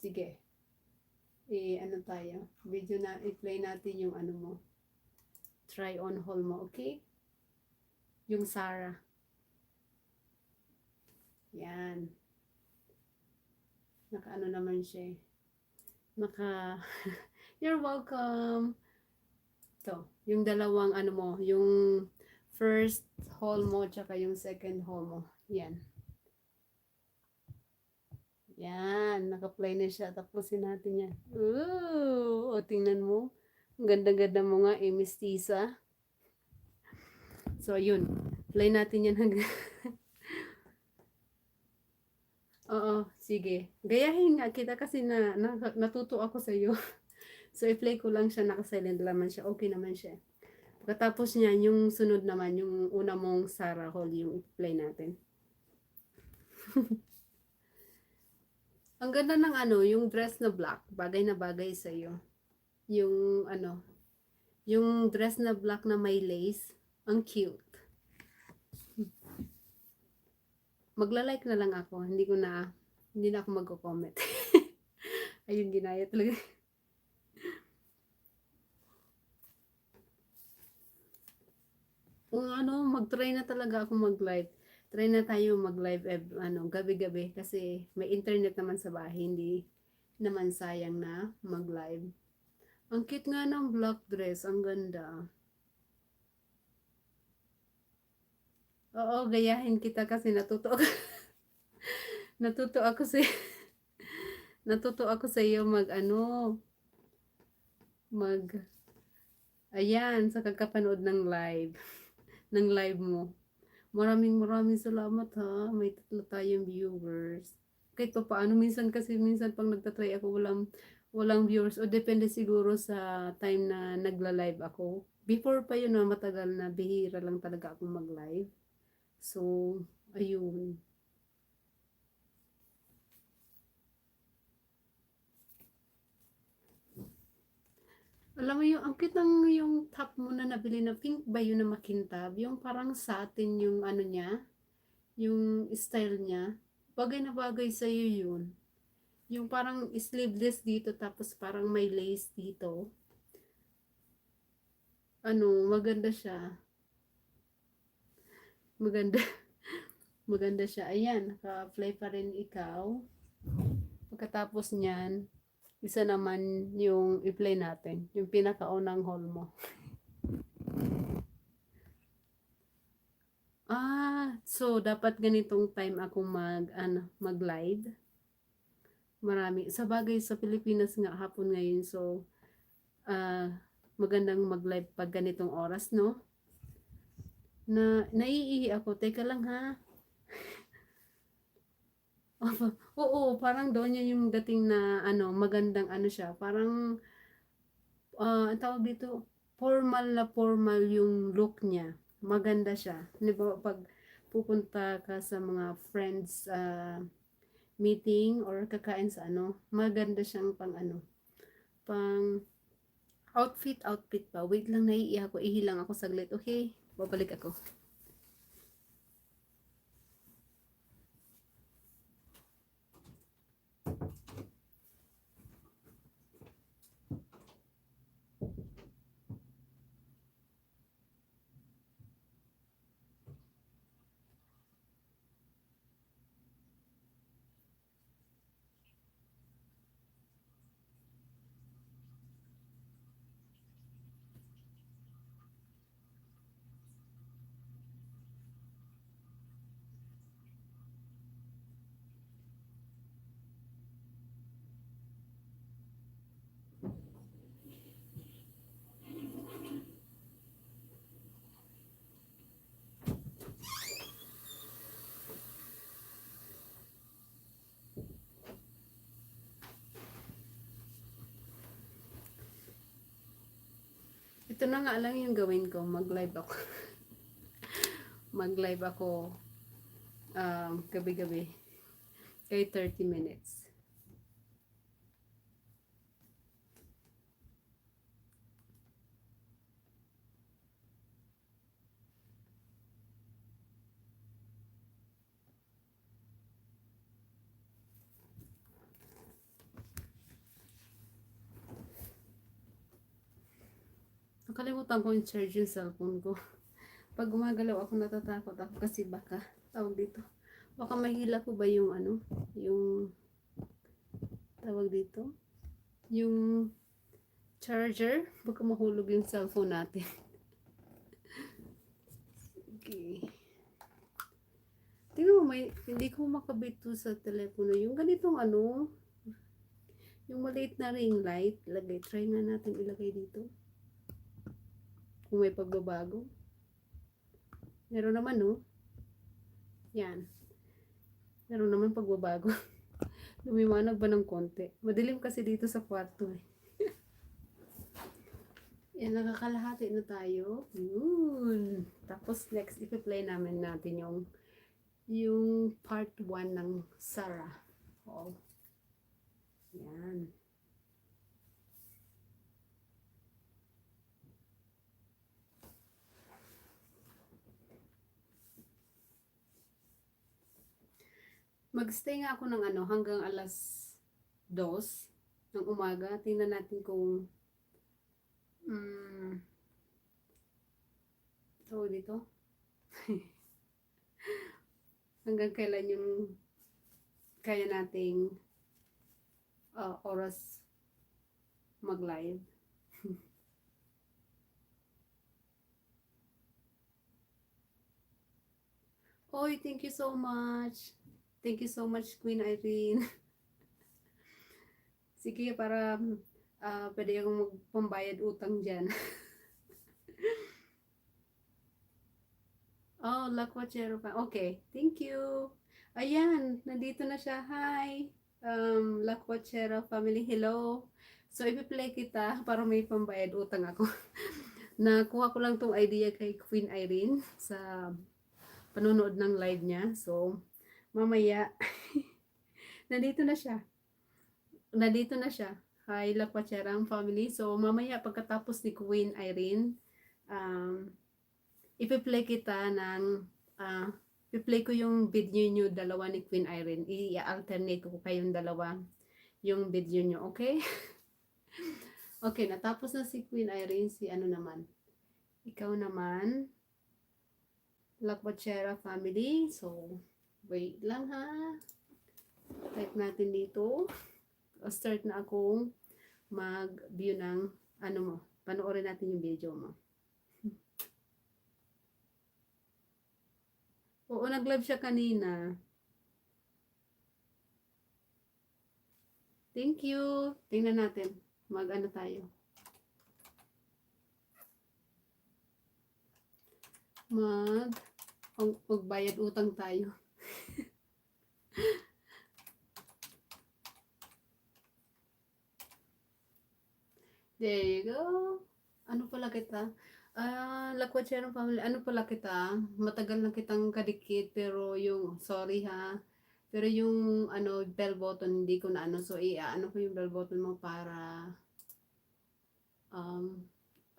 Sige. Ano tayo? Video na, i-play natin yung ano mo. Try on haul mo, okay? Yung Sarah. Yan. Naka ano naman siya eh. Naka, you're welcome. To, yung dalawang ano mo, yung first haul mo, tsaka yung second haul mo. Yan. Yan, naka-play na siya. Tapusin natin yan. Ooh, o tingnan mo. Ang ganda-ganda mo nga, eh, mestiza. So, yun. Play natin yan hanggang... Oo, sige. Gayahin nga kita kasi natuto ako sa iyo. So, i-play ko lang siya. Naka-silent naman siya. Okay naman siya. Pagkatapos niya, yung sunod naman, yung una mong Sarah Hall, yung i-play natin. Ang ganda ng ano, yung dress na black. Bagay na bagay sa iyo. Yung ano, yung dress na black na may lace. Ang cute. Magla-like na lang ako. Hindi na ako magko-comment. Ayun, ginaya talaga. Kung ano, mag-try na talaga ako mag-live. Try na tayo mag-live ano, gabi-gabi kasi may internet naman sa bahay, hindi naman sayang na mag-live. Ang cute nga ng black dress, ang ganda. Oo, gayahin kita kasi natuto ako. natuto ako sa natuto ako sa iyo mag ano, mag ayan, sa kakapanood ng live, ng live mo. Maraming salamat ha. May 3 tayong viewers. Kahit pa paano, minsan pang nagtatry ako, walang viewers. O depende siguro sa time na nagla-live ako. Before pa yun, matagal na, bihira lang talaga akong mag-live. So, ayun. Alam mo yung, ang cute ng yung top mo na nabili na pink ba yun na makintab? Yung parang satin yung ano niya, yung style niya. Bagay na bagay sa'yo yun. Yung parang sleeveless dito tapos parang may lace dito. Ano, maganda siya. Maganda, maganda siya. Ayan, naka-play pa rin ikaw. Pagkatapos niyan, isa naman yung i-play natin. Yung pinakaunang haul mo. So dapat ganitong time ako mag-live. Marami. Sa bagay sa Pilipinas nga hapon ngayon. So, ah, magandang mag-live pag ganitong oras, no? Naiihi ako. Teka lang ha. Oo, parang doon yan yung dating na ano, magandang ano siya. Parang ang tawag dito, formal na formal yung look niya. Maganda siya. Di ba, pag pupunta ka sa mga friends meeting or kakain sa ano, maganda siyang pang ano, pang outfit pa. Wait lang, naiiyak ako. Ihilang ako saglit. Okay, babalik ako. Ito na nga lang yung gawin ko. Mag-live ako. Mag-live ako gabi-gabi. Kay 30 minutes. Nakalimutan ko i-charge yung cellphone ko. Pag gumagalaw ako, natatakot ako kasi baka, tawag dito, baka mahila ko ba yung ano, yung, tawag dito, yung charger, baka mahulog yung cellphone natin. Okay. Tingnan mo, hindi ko makabit to sa telepono. Yung ganitong ano, yung maliit na ring light, try nga natin ilagay dito. Kung may pagbabago. Meron naman, no? Yan. Meron naman pagbabago. Lumiwanag ba ng konti? Madilim kasi dito sa kwarto, eh. Yan, nakakalahati na tayo. Yun. Tapos, next, ipi-play namin natin yung part 1 ng Sarah. Oh. Yan. Magstay nga ako ng ano, hanggang alas 2 ng umaga. Tingnan natin kung tawag dito. Hanggang kailan yung kaya nating oras mag-live. Oy, thank you so much. Thank you so much, Queen Irene. Sige, para pwede akong magpambayad utang dyan. Oh, Lakwachero pa. Okay, thank you. Ayan, nandito na siya. Hi, Lakwachero family. Hello. So, ipi-play kita para may pambayad utang ako. Nakuha ko lang tong idea kay Queen Irene sa panunood ng live niya. So, mamaya, nandito na siya. Hi, Lakwatserang family. So, mamaya pagkatapos ni Queen Irene, ipi-play kita ng, ipi-play ko yung video nyo dalawa ni Queen Irene. I-alternate ko kayong dalawa yung video nyo, okay? Okay, natapos na si Queen Irene, si ano naman? Ikaw naman, Lakwachera family. So, wait lang ha. Type natin dito. Start na akong mag-view ng ano mo. Panoorin natin yung video mo. Oo, nag-live siya kanina. Thank you. Tingnan natin. Mag-ano tayo. Magbayad utang tayo. There you go. Ano pala kita? Lakwatserang family, ano pala kita? Matagal na kitang kadikit, pero yung, sorry ha, pero yung ano, bell button, hindi ko na ano, so ano ko yung bell button mo para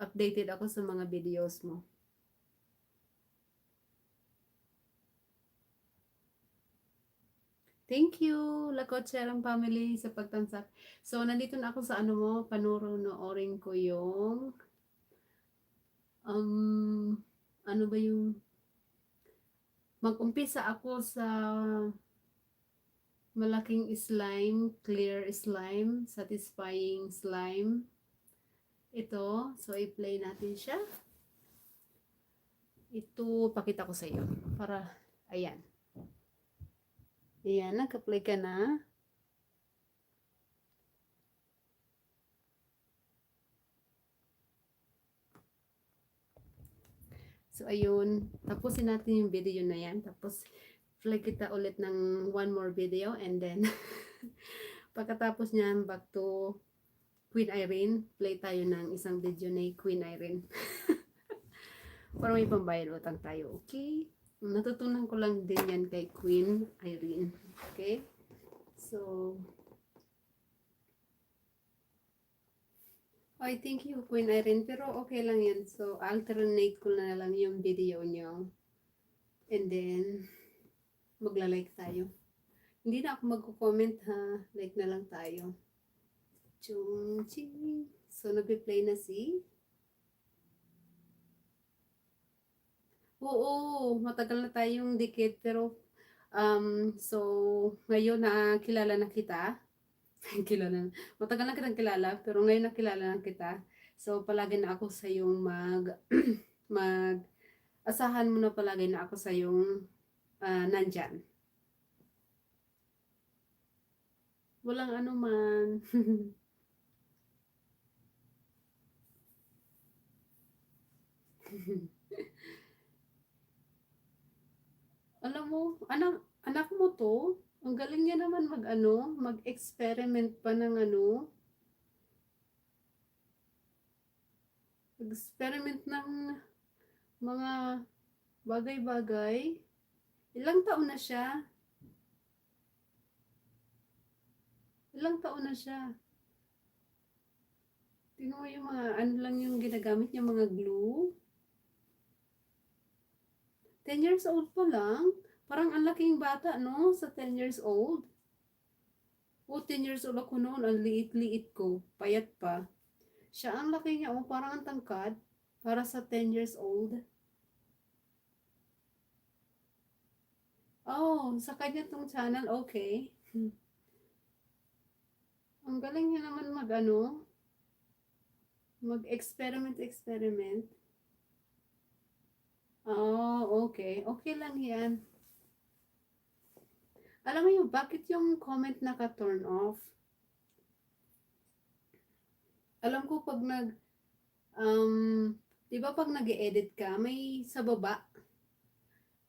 updated ako sa mga videos mo. Thank you, Lakotserang family, sa pagtansak. So, nandito na ako sa ano mo, panoorin ko yung ano ba yung mag-umpisa ako sa malaking slime, clear slime, satisfying slime. Ito, so i-play natin siya. Ito, pakita ko sa iyo para, ayan. Ayan, naka-play ka na. So, ayun. Tapusin natin yung video na yan. Tapos, play kita ulit ng one more video. And then, pagkatapos niyan, back to Queen Irene. Play tayo ng isang video ni Queen Irene. Para may pambayad utang tayo. Okay? Natutunan ko lang din yan kay Queen Irene. Okay? So, ay, thank you, Queen Irene. Pero okay lang yan. So, alternate ko na lang yung video nyo. And then, magla-like tayo. Hindi na ako magko-comment ha. Like na lang tayo. Chung ching. So, nag-play na si Oo, matagal na tayong dikit pero, so ngayon na kilala na kita, kilala na matagal na kitang kilala pero ngayon nakilala na kita. So palagi na ako sa yung mag asahan mo na palagi na ako sa yung nandiyan. Walang anuman. Alam mo, anak mo 'to, ang galing niya naman mag-ano, mag-experiment pa ng ano, experiment ng mga bagay-bagay. Ilang taon na siya? Ilang taon na siya? Tingnan mo yung mga ano lang yung ginagamit niya, mga glue. 10 years old pa lang? Parang ang laking bata, no? Sa 10 years old. O, 10 years old ako noon. Ang liit-liit ko. Payat pa. Siya ang laki niya. Oh, parang ang tangkad. Para sa 10 years old. Oh, sa kanya tong channel. Okay. Ang galing niya naman mag-ano. Mag-experiment. Oh, okay. Okay lang yan. Alam mo yung bakit yung comment naka-turn off? Alam ko pag di ba pag nag-edit ka, may sa baba,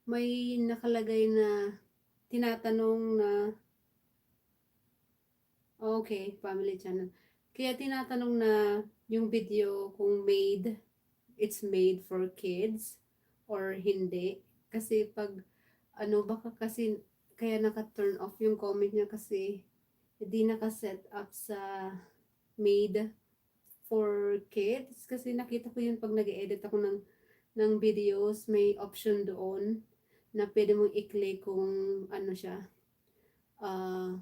may nakalagay na tinatanong na, okay, family channel. Kaya tinatanong na yung video kung it's made for kids or hindi. Kasi pag, ano, baka kasi, kaya naka-turn off yung comment niya kasi hindi naka-set up sa made for kids. Kasi nakita ko yun pag nag-edit ako ng videos, may option doon na pwede mong i-click kung ano siya,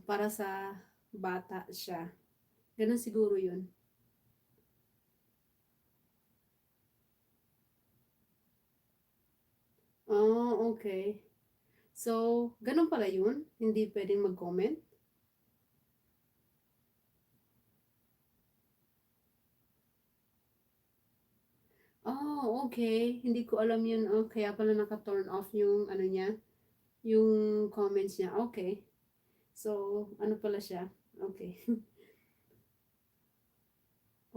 para sa bata siya. Ganun siguro yun. Oh, okay. So, ganun pala yun? Hindi pwedeng mag-comment? Oh, okay. Hindi ko alam yun. Oh, kaya pala naka-turn off yung ano niya, yung comments niya. Okay. So, ano pala siya? Okay.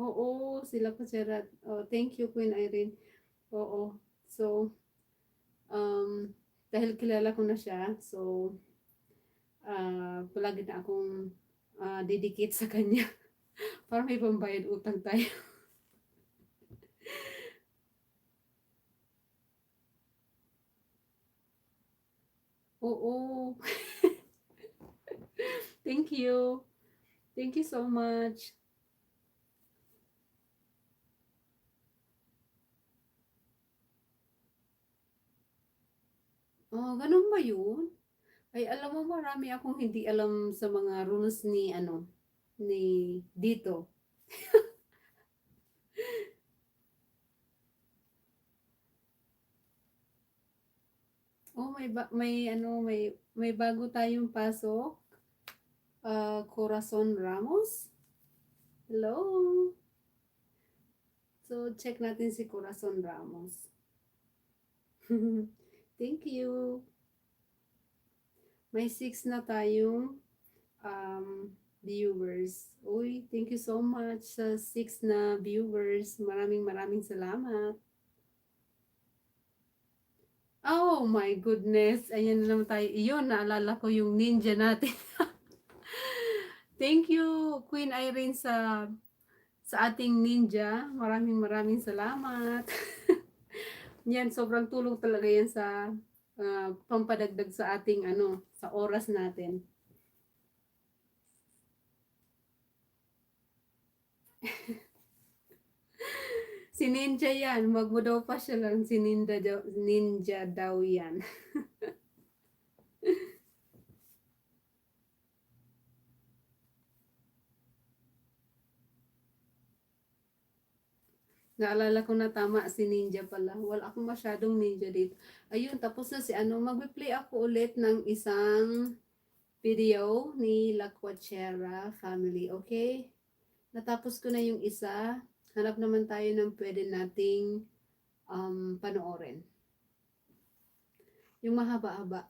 Oo, sila po Gerard. Oh, thank you, Queen Irene. Oo. So, um, dahil kilala ko na siya, so, palagi na akong didikit sa kanya para may pambayad utang tayo. Oo. Thank you. Thank you so much. Oh, ganun ba yun? Ay, alam mo, marami akong hindi alam sa mga rules ni, ano, ni dito. Oh, may bago tayong pasok. Corazon Ramos. Hello. So, check natin si Corazon Ramos. Thank you. May 6 na tayong um, viewers. Uy, thank you so much sa 6 na viewers. Maraming salamat. Oh my goodness. Ayan na naman tayo. Iyon, naalala ko yung ninja natin. Thank you, Queen Irene, sa ating ninja. Maraming salamat. Yan, sobrang tulong talaga yan sa pampadagdag sa ating ano, sa oras natin. Si Ninja yan, wag mo daw pa siya lang, si Ninja daw yan. Naalala ko na tama si Ninja pala. Wala akong masyadong ninja dito. Ayun, tapos na si ano. Mag-play ako ulit ng isang video ni La Quachera family. Okay? Natapos ko na yung isa. Hanap naman tayo ng pwede nating panoorin. Yung mahaba-haba.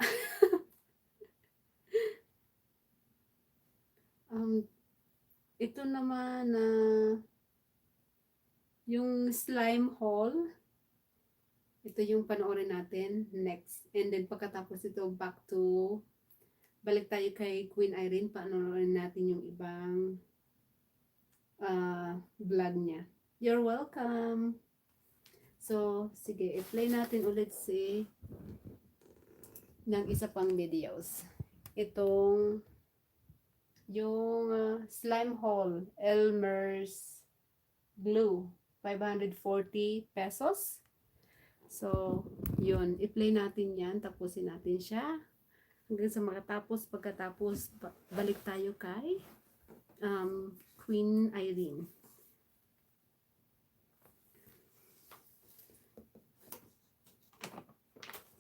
Ito naman na yung slime haul. Ito yung panoorin natin next. And then pagkatapos ito, balik tayo kay Queen Irene. Panoorin natin yung ibang vlog niya. You're welcome! So, sige, i-play natin ulit ng isa pang videos. Itong yung slime haul, Elmer's glue, 540 pesos. So, yun, i-play natin yan, tapusin natin siya hanggang sa makatapos. Pagkatapos, balik tayo kay Queen Irene.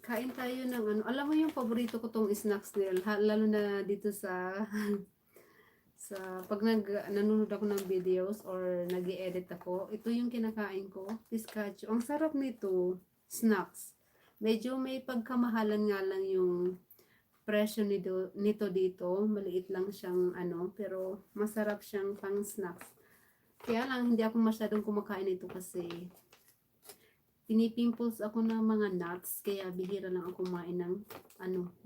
Kain tayo ng ano, alam mo yung paborito ko tong snacks nila, lalo na dito sa pag nanonood ako ng videos or nag-i-edit ako, ito yung kinakain ko, pistachio. Ang sarap nito, snacks. Medyo may pagkamahalan nga lang yung presyo nito dito, maliit lang siyang ano, pero masarap siyang pang snacks. Kaya lang hindi ako masyadong kumakain nito kasi pinipimples ako ng mga nuts, kaya bihira lang ako kumain ng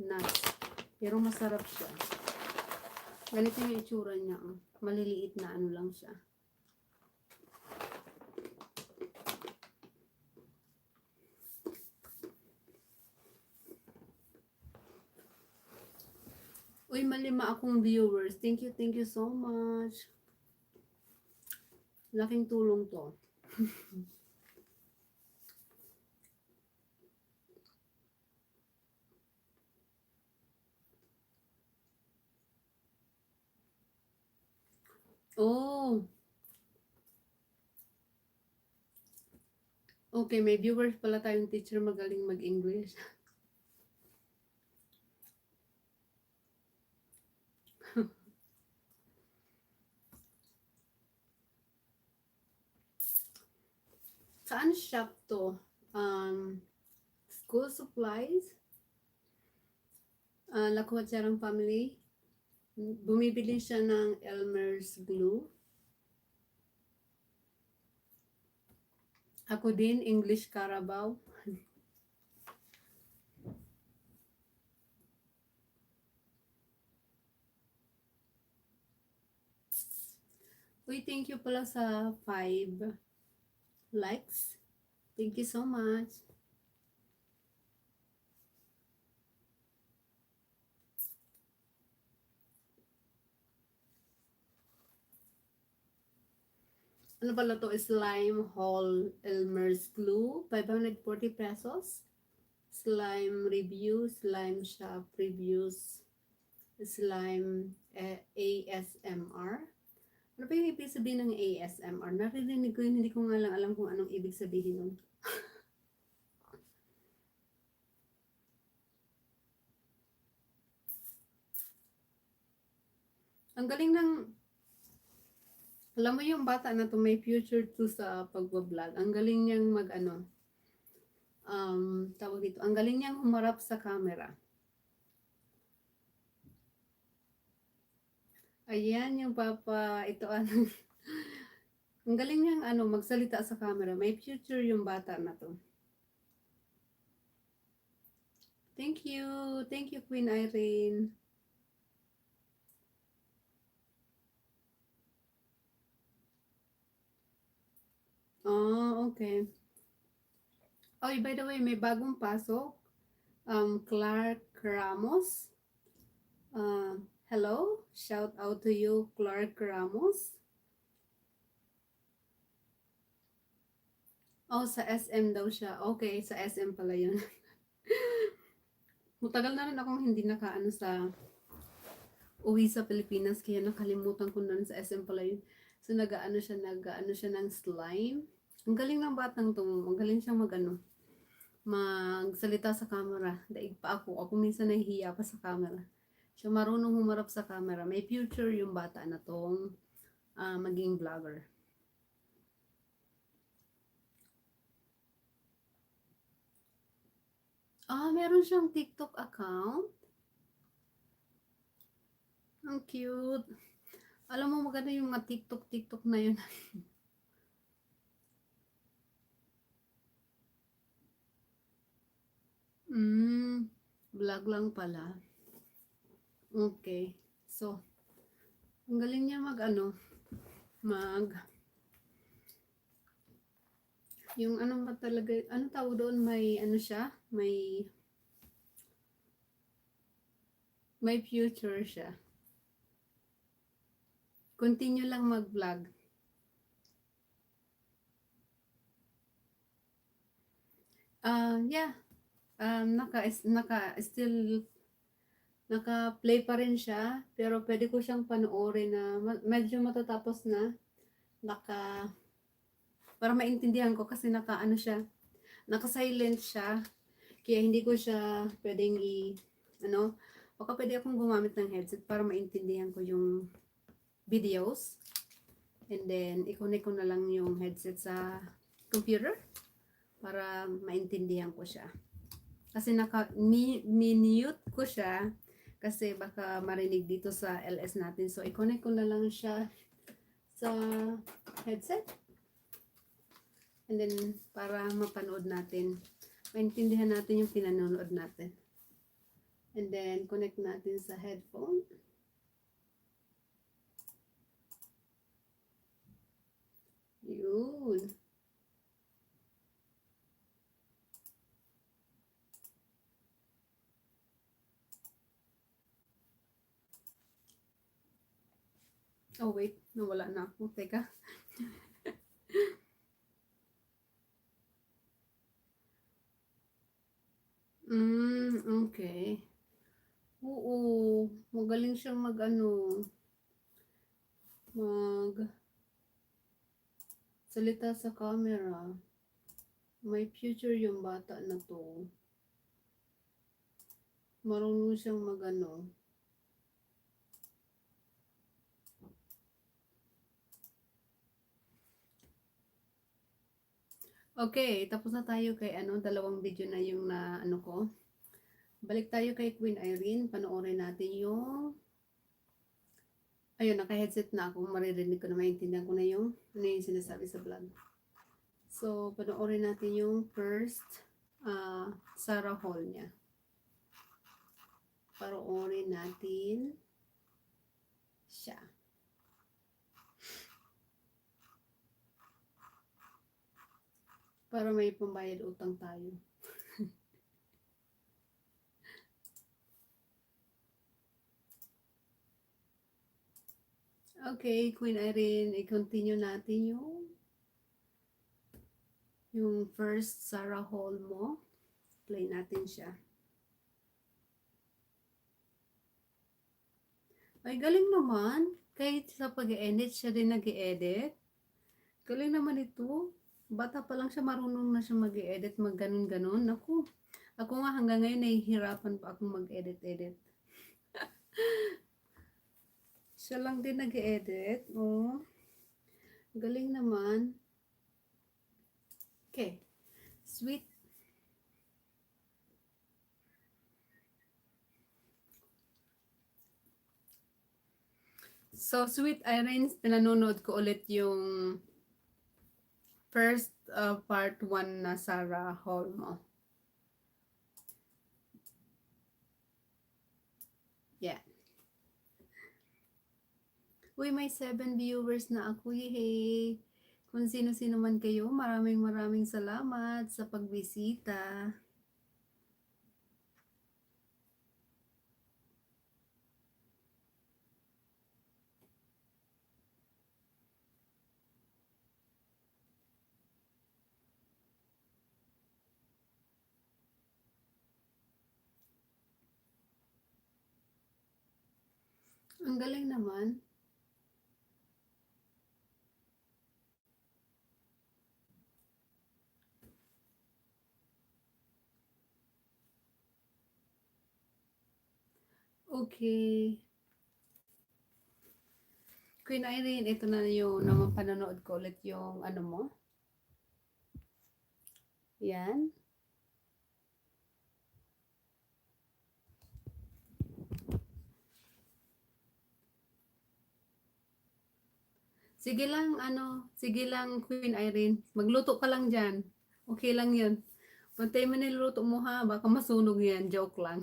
nuts. Pero masarap siya. Ganito yung itsura niya. Maliliit na ano lang siya. Uy, malima akong viewers. Thank you so much. Laking tulong to. Oh. Okay, may viewers pala tayong teacher magaling mag-English. Saan shop to? School supplies? La Cuacherang family? Bumibili siya ng Elmer's glue. Ako din, English Carabao. Uy, thank you pala sa 5 likes. Thank you so much. Ano pala to? Slime haul Elmer's glue, 540 pesos. Slime review, slime shop reviews, slime ASMR. Ano pa yung ibig sabihin ng ASMR? Narinig ko yun, hindi ko nga lang alam kung anong ibig sabihin nun. Ang galing ng, alam mo yung bata na to, may future to sa pagbablog. Ang galing niyang tawag dito, ang galing niyang humarap sa camera. Ayan yung papa, ito ang galing niyang magsalita sa camera. May future yung bata na to. Thank you Queen Irene. Oh, okay. Oh, by the way, may bagong pasok. Clark Ramos. Hello, shout out to you, Clark Ramos. Oh, sa SM daw siya. Okay, sa SM pala yun. Matagal na rin akong hindi nakaano sa uwi sa Pilipinas, kaya nakalimutan ko na sa SM pala yun. So nag-ano siya ng slime. Ang galing ng batang 'to, ang galing siyang magsalita sa camera. Daig pa ako. Ako minsan nahihiya pa sa camera. Siya marunong humarap sa camera. May future yung bata na 'tong maging vlogger. Meron siyang TikTok account. Ang cute. Alam mo maganda yung mga TikTok na yun. Vlog lang pala. Okay. So, ang galing niya mag yung ano ba talaga, ano tawag doon, may ano siya, may future siya. Continue lang mag-vlog. Yeah. Still naka-play pa rin siya, pero pwede ko siyang panoorin na medyo matatapos na. Para maintindihan ko kasi naka-silent siya. Kaya hindi ko siya pwedeng ano, baka pwede akong gumamit ng headset para maintindihan ko yung videos. And then, i-connect ko na lang yung headset sa computer para maintindihan ko siya. Kasi naka-mute ko siya kasi baka marinig dito sa LS natin. So, i-connect ko na lang siya sa headset. And then, para mapanood natin, maintindihan natin yung pinanonood natin. And then, connect natin sa headphone. Yun. Oh, wait. Nawala na ako. Teka. Okay. Oo. Magaling siyang mag salita sa camera. May future yung bata na to. Marunong siyang Okay, tapos na tayo kay dalawang video na yung na ko. Balik tayo kay Queen Irene, panoorin natin yung ayun, naka-headset na ako, maririnig ko na, maintindihan ko na yung yung sinasabi sa vlog. So, panoorin natin yung first Sarah Hall niya. Panoorin natin siya. Para may pambayad utang tayo. Okay, Queen Irene, i-continue natin yung first Sarah Hall mo. Play natin siya. Ay, galing naman. Kahit sa pag-edit, siya din nag-edit. Galing naman ito. Bata pa lang siya, marunong na siya mag-edit, mag-ganon-ganon. Ako nga hanggang ngayon nahihirapan pa akong mag-edit-edit. Siya lang din nag-edit. Oh. Galing naman. Okay. Sweet. So, Sweet Irene, pinanonood ko ulit yung first part 1 na Sarah Hall mo. Yeah. Uy, may 7 viewers na ako. Yehey! Kung sino-sino man kayo, maraming salamat sa pagbisita. Ang galing naman. Okay. Queen Irene, ito na yung naman panonood ko ulit yung ano mo. Yan. Sige lang Queen Irene. Magluto ka lang dyan. Okay lang yun. Pantay mo niluto mo ha, baka masunog yan. Joke lang.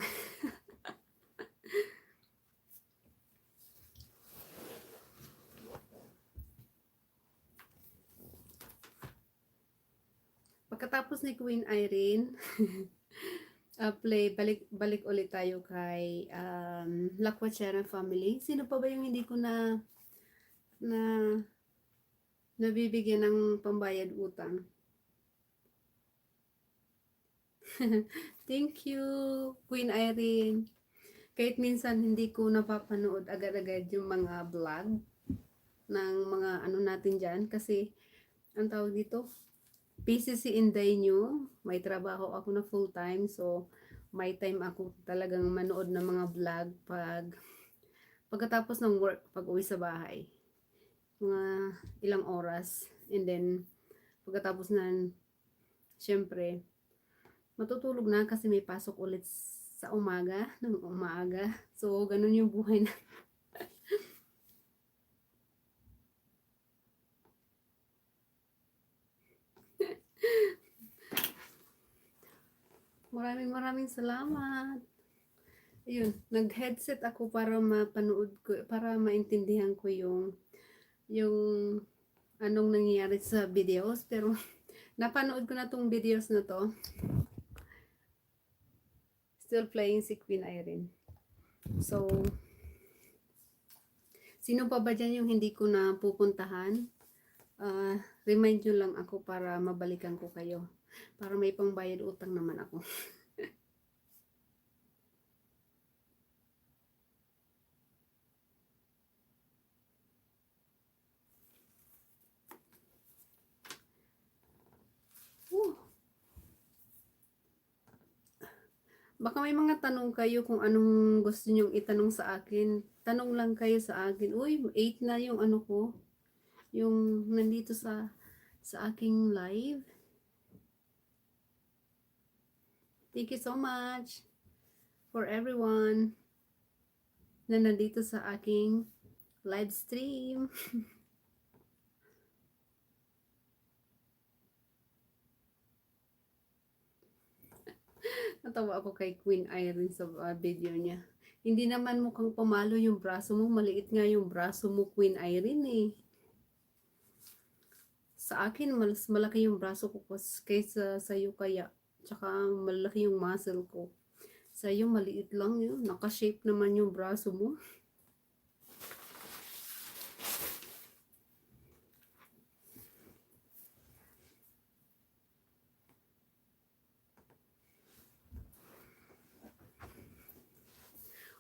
Pagkatapos ni Queen Irene, balik ulit tayo kay Lakwachera family. Sino pa ba yung hindi ko na nabibigyan ng pambayad utang? Thank you, Queen Irene. Kahit minsan hindi ko napapanood agad-agad yung mga vlog ng mga ano natin dyan kasi ang tawag dito, PCC Inday nyo, may trabaho ako na full time, so may time ako talagang manood ng mga vlog pagkatapos ng work, pag uwi sa bahay, mga ilang oras, and then pagkatapos na, syempre matutulog na kasi may pasok ulit sa umaga, ng umaga, so ganun yung buhay na. Maraming salamat. Ayun, nag-headset ako para mapanood ko, para maintindihan ko yung anong nangyayari sa videos, pero napanood ko na tong videos na to. Still playing si Queen Irene. So, sino pa ba dyan yung hindi ko na pupuntahan? Remind nyo lang ako para mabalikan ko kayo. Para may pangbayad utang naman ako. Baka may mga tanong kayo kung anong gusto nyong itanong sa akin. Tanong lang kayo sa akin. Uy, 8 na yung ano ko. Yung nandito sa aking live. Thank you so much for everyone na nandito sa aking live stream. Natawa ako kay Queen Irene sa video niya. Hindi naman mukhang pamalo yung braso mo. Maliit nga yung braso mo, Queen Irene eh. Sa akin, mas malaki yung braso ko kaysa sa'yo kaya. Tsaka malaki yung muscle ko. Sa'yo, maliit lang yun. Naka-shape naman yung braso mo.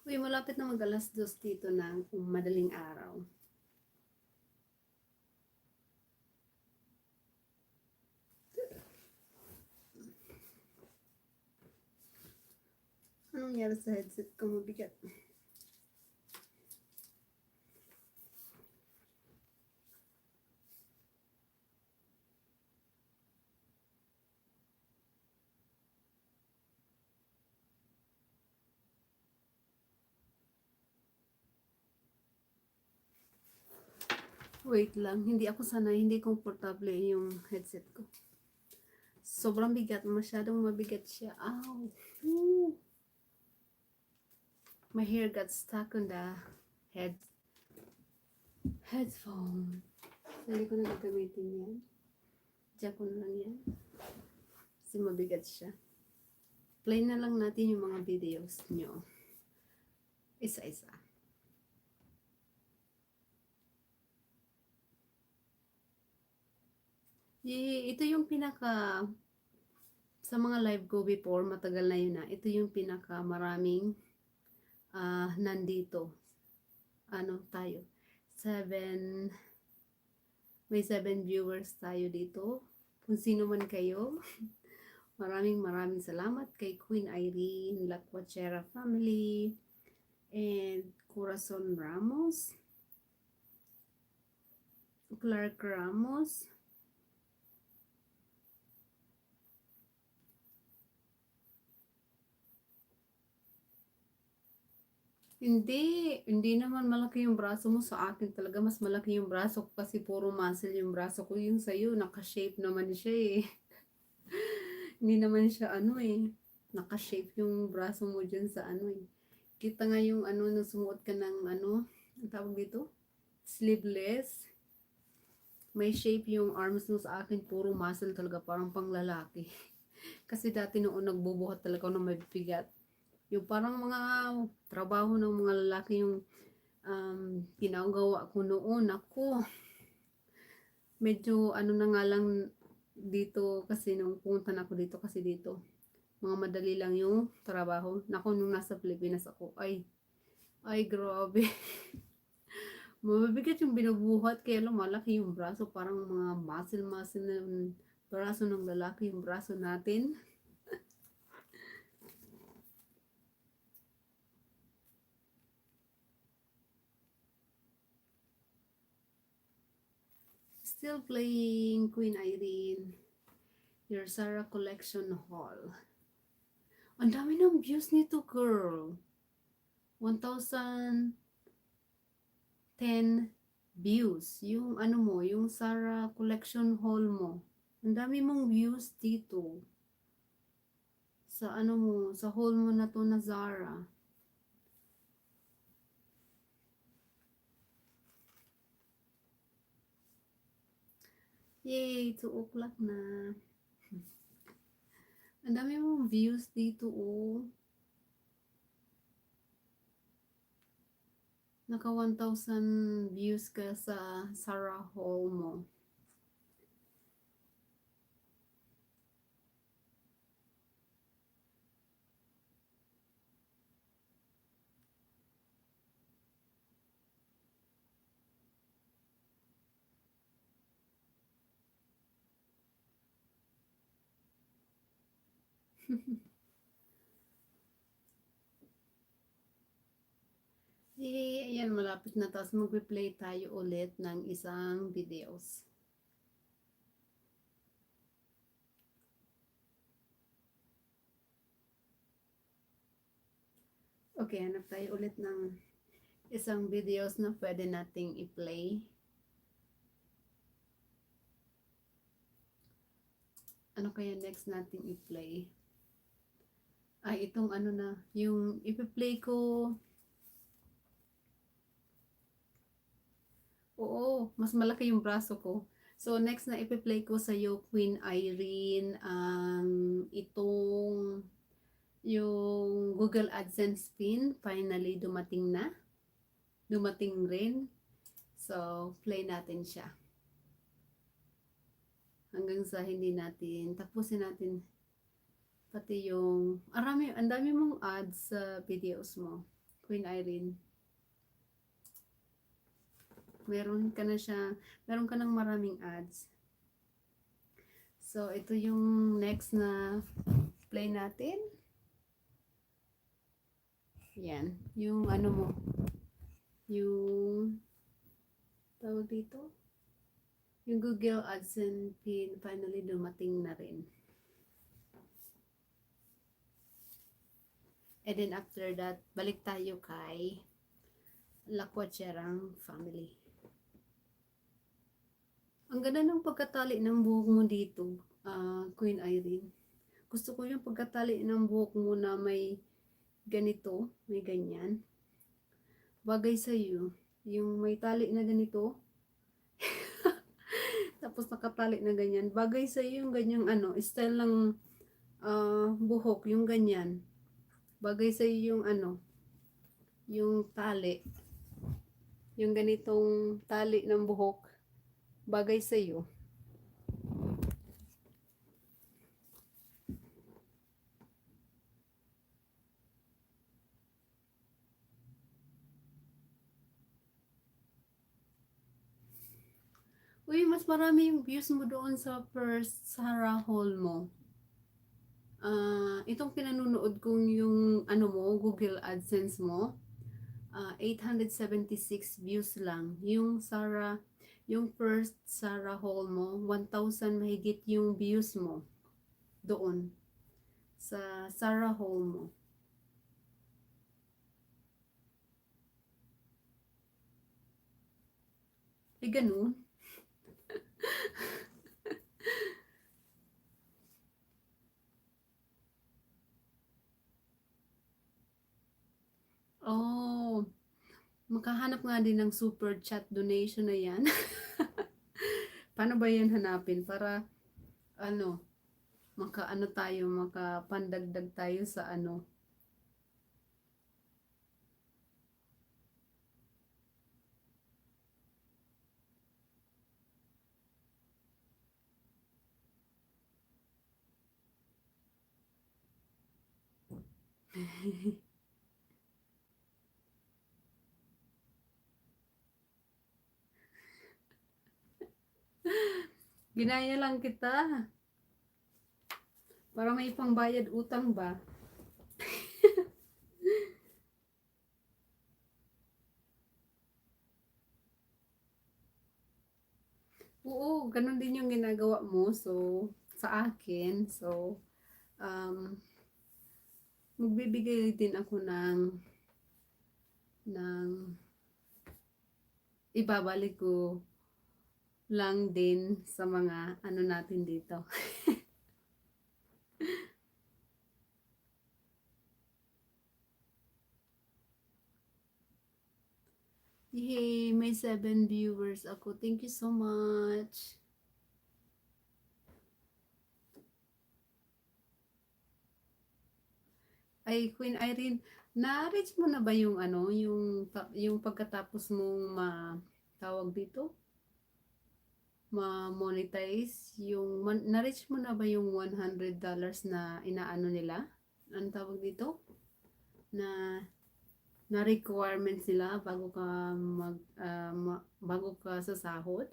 Uy, malapit na mag-alas 2 dito ng madaling araw. Anong nangyari sa headset ko? Mabigat. Wait lang, hindi ako sanay, hindi komportable yung headset ko. Sobrang bigat, masyadong mabigat siya. Ow! Woo! My hair got stuck on the headphone. So, hindi ko na gagamitin yan. Diyan ko na lang yan. Kasi mabigat siya. Play na lang natin yung mga videos nyo. Isa-isa. Ito yung pinaka sa mga live ko before, matagal na yun na. Ito yung pinaka maraming nandito. Ano tayo? May 7 viewers tayo dito. Kung sino man kayo. Maraming salamat kay Queen Irene, Lakwachera family, and Corazon Ramos, Clark Ramos, hindi naman malaki yung braso mo. Sa akin talaga mas malaki yung braso ko kasi puro muscle yung braso ko. Yung sa'yo, naka-shape naman siya eh. Hindi naman siya ano eh. Naka-shape yung braso mo dyan sa ano eh. Kita nga yung ano, nung sumuot ka ng ano, ang tawag dito? Sleeveless. May shape yung arms mo. Sa akin, puro muscle talaga, parang panglalaki. Kasi dati noon nagbubuhat talaga ako ng mabibigat. Yung parang mga trabaho ng mga lalaki yung ginagawa ko noon. Ako, medyo ano na nga lang dito kasi nung pumunta na ako dito kasi dito. Mga madali lang yung trabaho. Naku, nung nasa Pilipinas ako, ay grabe. Mabibigat yung binubuhat kaya lumalaki yung braso. Parang mga muscle na yung braso ng lalaki yung braso natin. Still playing Queen Irene, your Sarah Collection Hall. Ang dami ng views nito, girl. 1,010 views. Yung ano mo, yung Sarah Collection Hall mo. Ang dami mong views dito. Sa ano mo, sa hall mo na to na Zara. Yay, 2 o'clock na. Ang dami mong views dito, oh. Naka 1,000 views ka sa Sarah Hall mo. Ayan, malapit na. Tapos magpe-play tayo ulit ng isang videos. Okay, hanap tayo ulit ng isang videos na pwede nating i-play. Ano kaya next nating i-play? Ay, itong ano na, yung ipi-play ko. Oo, mas malaki yung braso ko. So, next na ipi-play ko sa'yo, Queen Irene, itong yung Google AdSense pin, finally dumating na. Dumating rin. So, play natin siya. Hanggang sa hindi natin, tapusin natin pati yung, ang dami mong ads sa videos mo, Queen Irene. Meron ka na siya, meron ka ng maraming ads. So, ito yung next na play natin. Yan, yung ano mo, yung tawag dito, yung Google AdSense pin finally dumating na rin. And then after that, balik tayo kay Lakwatserang family. Ang ganda ng pagkatali ng buhok mo dito, Queen Irene. Gusto ko yung pagkatali ng buhok mo na may ganito, may ganyan. Bagay sa iyo, yung may tali na ganito. Tapos nakatali na ganyan. Bagay sa iyo yung ganyang ano, style ng buhok, yung ganyan. Bagay sa iyo yung ano, yung tali. Yung ganitong tali ng buhok. Bagay sa iyo. Uy, mas marami yung views mo doon sa first Sarah Hall mo. Itong pinanunood kong yung ano mo, Google AdSense mo. 876 views lang. Yung first Sarah haul mo, 1,000 mahigit yung views mo doon sa Sarah haul mo. Eh, ganun. Oh, makahanap nga din ng super chat donation na yan. Paano ba yan hanapin para ano, makaano tayo, makapandagdag tayo sa ano. Ginaya lang kita para may pangbayad utang ba. Oo, ganun din yung ginagawa mo. So, sa akin, so, um, magbibigay din ako ng ibabalik ko lang din sa mga ano natin dito. Yay, may 7 viewers ako. Thank you so much. Ay, Queen Irene, na-reach mo na ba yung ano, yung pagkatapos mong tawag dito? Ma-monetize yung na-reach mo na ba yung $100 na inaano nila? Ano tawag dito? Na requirements nila bago ka bago ka sa sahod?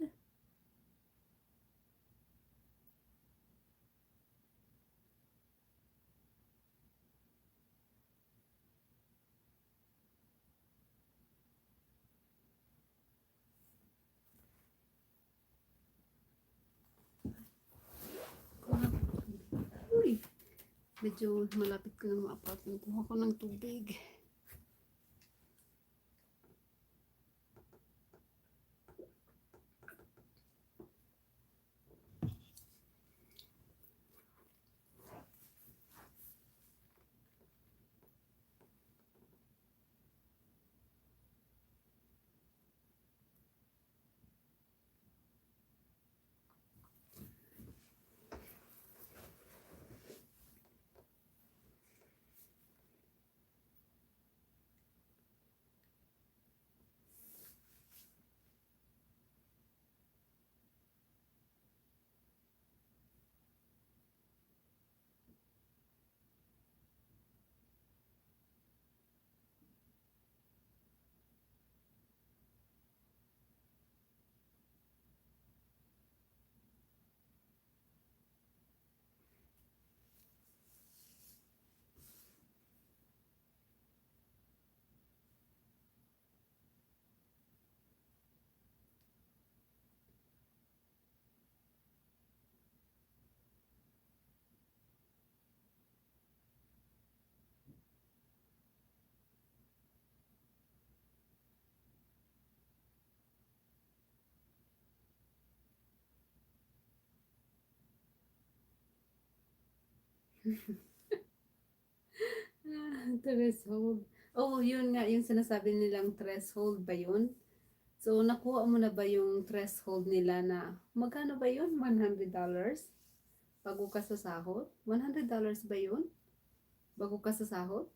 Uy, medyo malapit ko ng apartment. Kuha ko ng tubig. Threshold. Oh, yun nga, yung sinasabi nilang threshold ba yun? So, nakuha mo na ba yung threshold nila na, magkano ba yun? $100? Bago ka sa sahod? $100 ba yun? Bago ka sa sahod?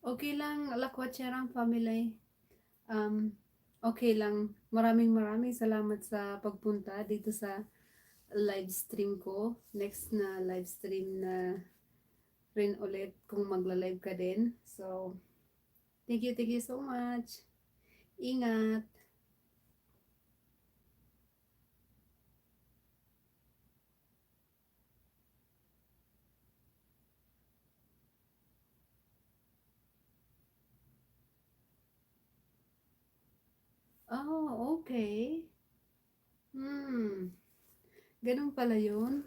Okay lang, Lakwatserang family. Okay lang. Maraming salamat sa pagpunta dito sa live stream ko. Next na live stream na rin ulit kung magla-live ka din. So, thank you so much. Ingat. Oh, okay. Ganun pala yun.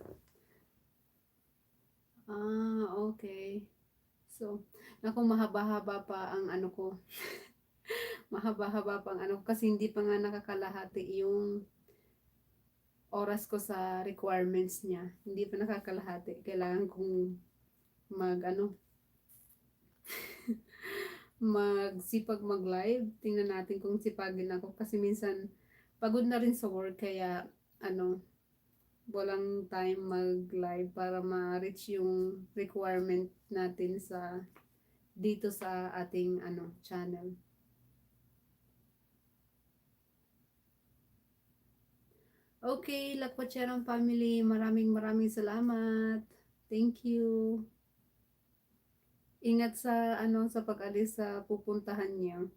Okay. So, naku, mahaba-haba pa ang ano ko. Mahaba-haba pa ang ano ko kasi hindi pa nga nakakalahati yung oras ko sa requirements niya. Hindi pa nakakalahati. Kailangan kong mag ano, magsipag mag-live. Tingnan natin kung sipagin ako kasi minsan pagod na rin sa work kaya ano, walang time mag-live para ma-reach yung requirement natin sa dito sa ating ano channel. Okay, Lakwatserang family, maraming salamat. Thank you. Ingat sa ano sa pag-alis sa pupuntahan niyo.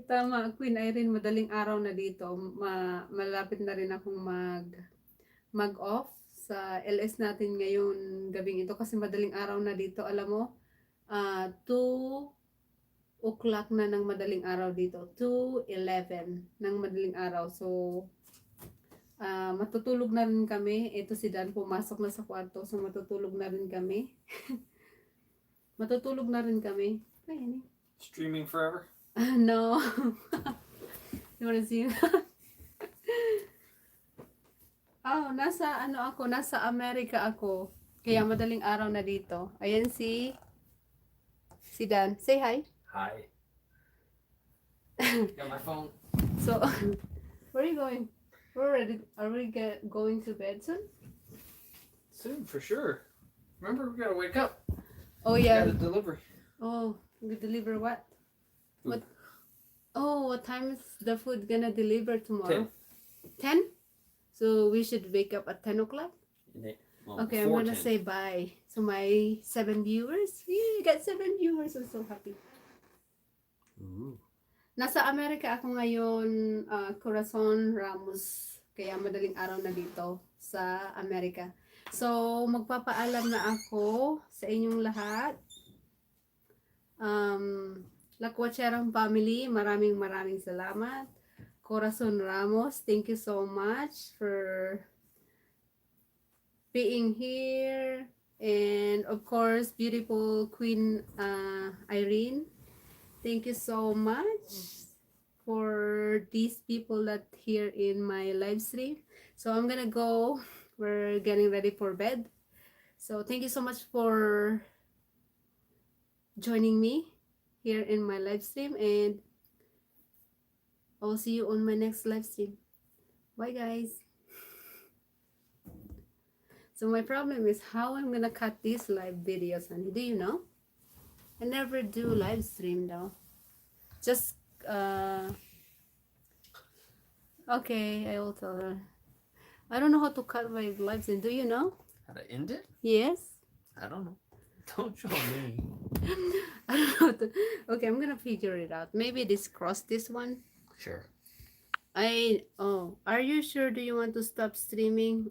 Tama, Queen Irene, madaling araw na dito. Malapit na rin akong mag-off sa LS natin ngayon gabing ito kasi madaling araw na dito. Alam mo, 2 o'clock na ng madaling araw dito. 2:11 ng madaling araw. So, matutulog na rin kami. Ito si Dan pumasok na sa kwarto. So, matutulog na rin kami. Matutulog na rin kami. Ay, Streaming forever? no. You wanna see? Nasa ano ako, nasa Amerika ako. Kaya madaling araw na dito. Ayan si Dan. Say hi. Hi. Got my phone. So, where are you going? We're ready. Are we going to bed soon? Soon, for sure. Remember, we gotta wake up. Oh We yeah. gotta deliver. Oh, we deliver what? Food. What? Oh, what time is the food gonna deliver tomorrow? 10. 10? So we should wake up at 10 o'clock? Well, Okay, I'm before gonna 10. say bye. So my 7 viewers. Yay, got 7 viewers. I'm so happy. Ooh. Nasa Amerika ako ngayon, Corazon Ramos. Kaya madaling araw na dito sa Amerika. So, magpapaalam na ako sa inyong lahat. Lakwatserang family, maraming salamat. Corazon Ramos, thank you so much for being here. And of course, beautiful Queen Irene, thank you so much for these people that here in my live stream. So I'm gonna go. We're getting ready for bed. So thank you so much for joining me here in my live stream, and I'll see you on my next live stream. Bye guys. So my problem is how I'm gonna cut these live videos, honey. Do you know? I never do live stream though. Just okay, I will tell her. I don't know how to cut my live stream. Do you know? How to end it? Yes. I don't know. Don't show me. I don't know. Okay, I'm gonna figure it out. Maybe cross this one. Sure. Are you sure? Do you want to stop streaming?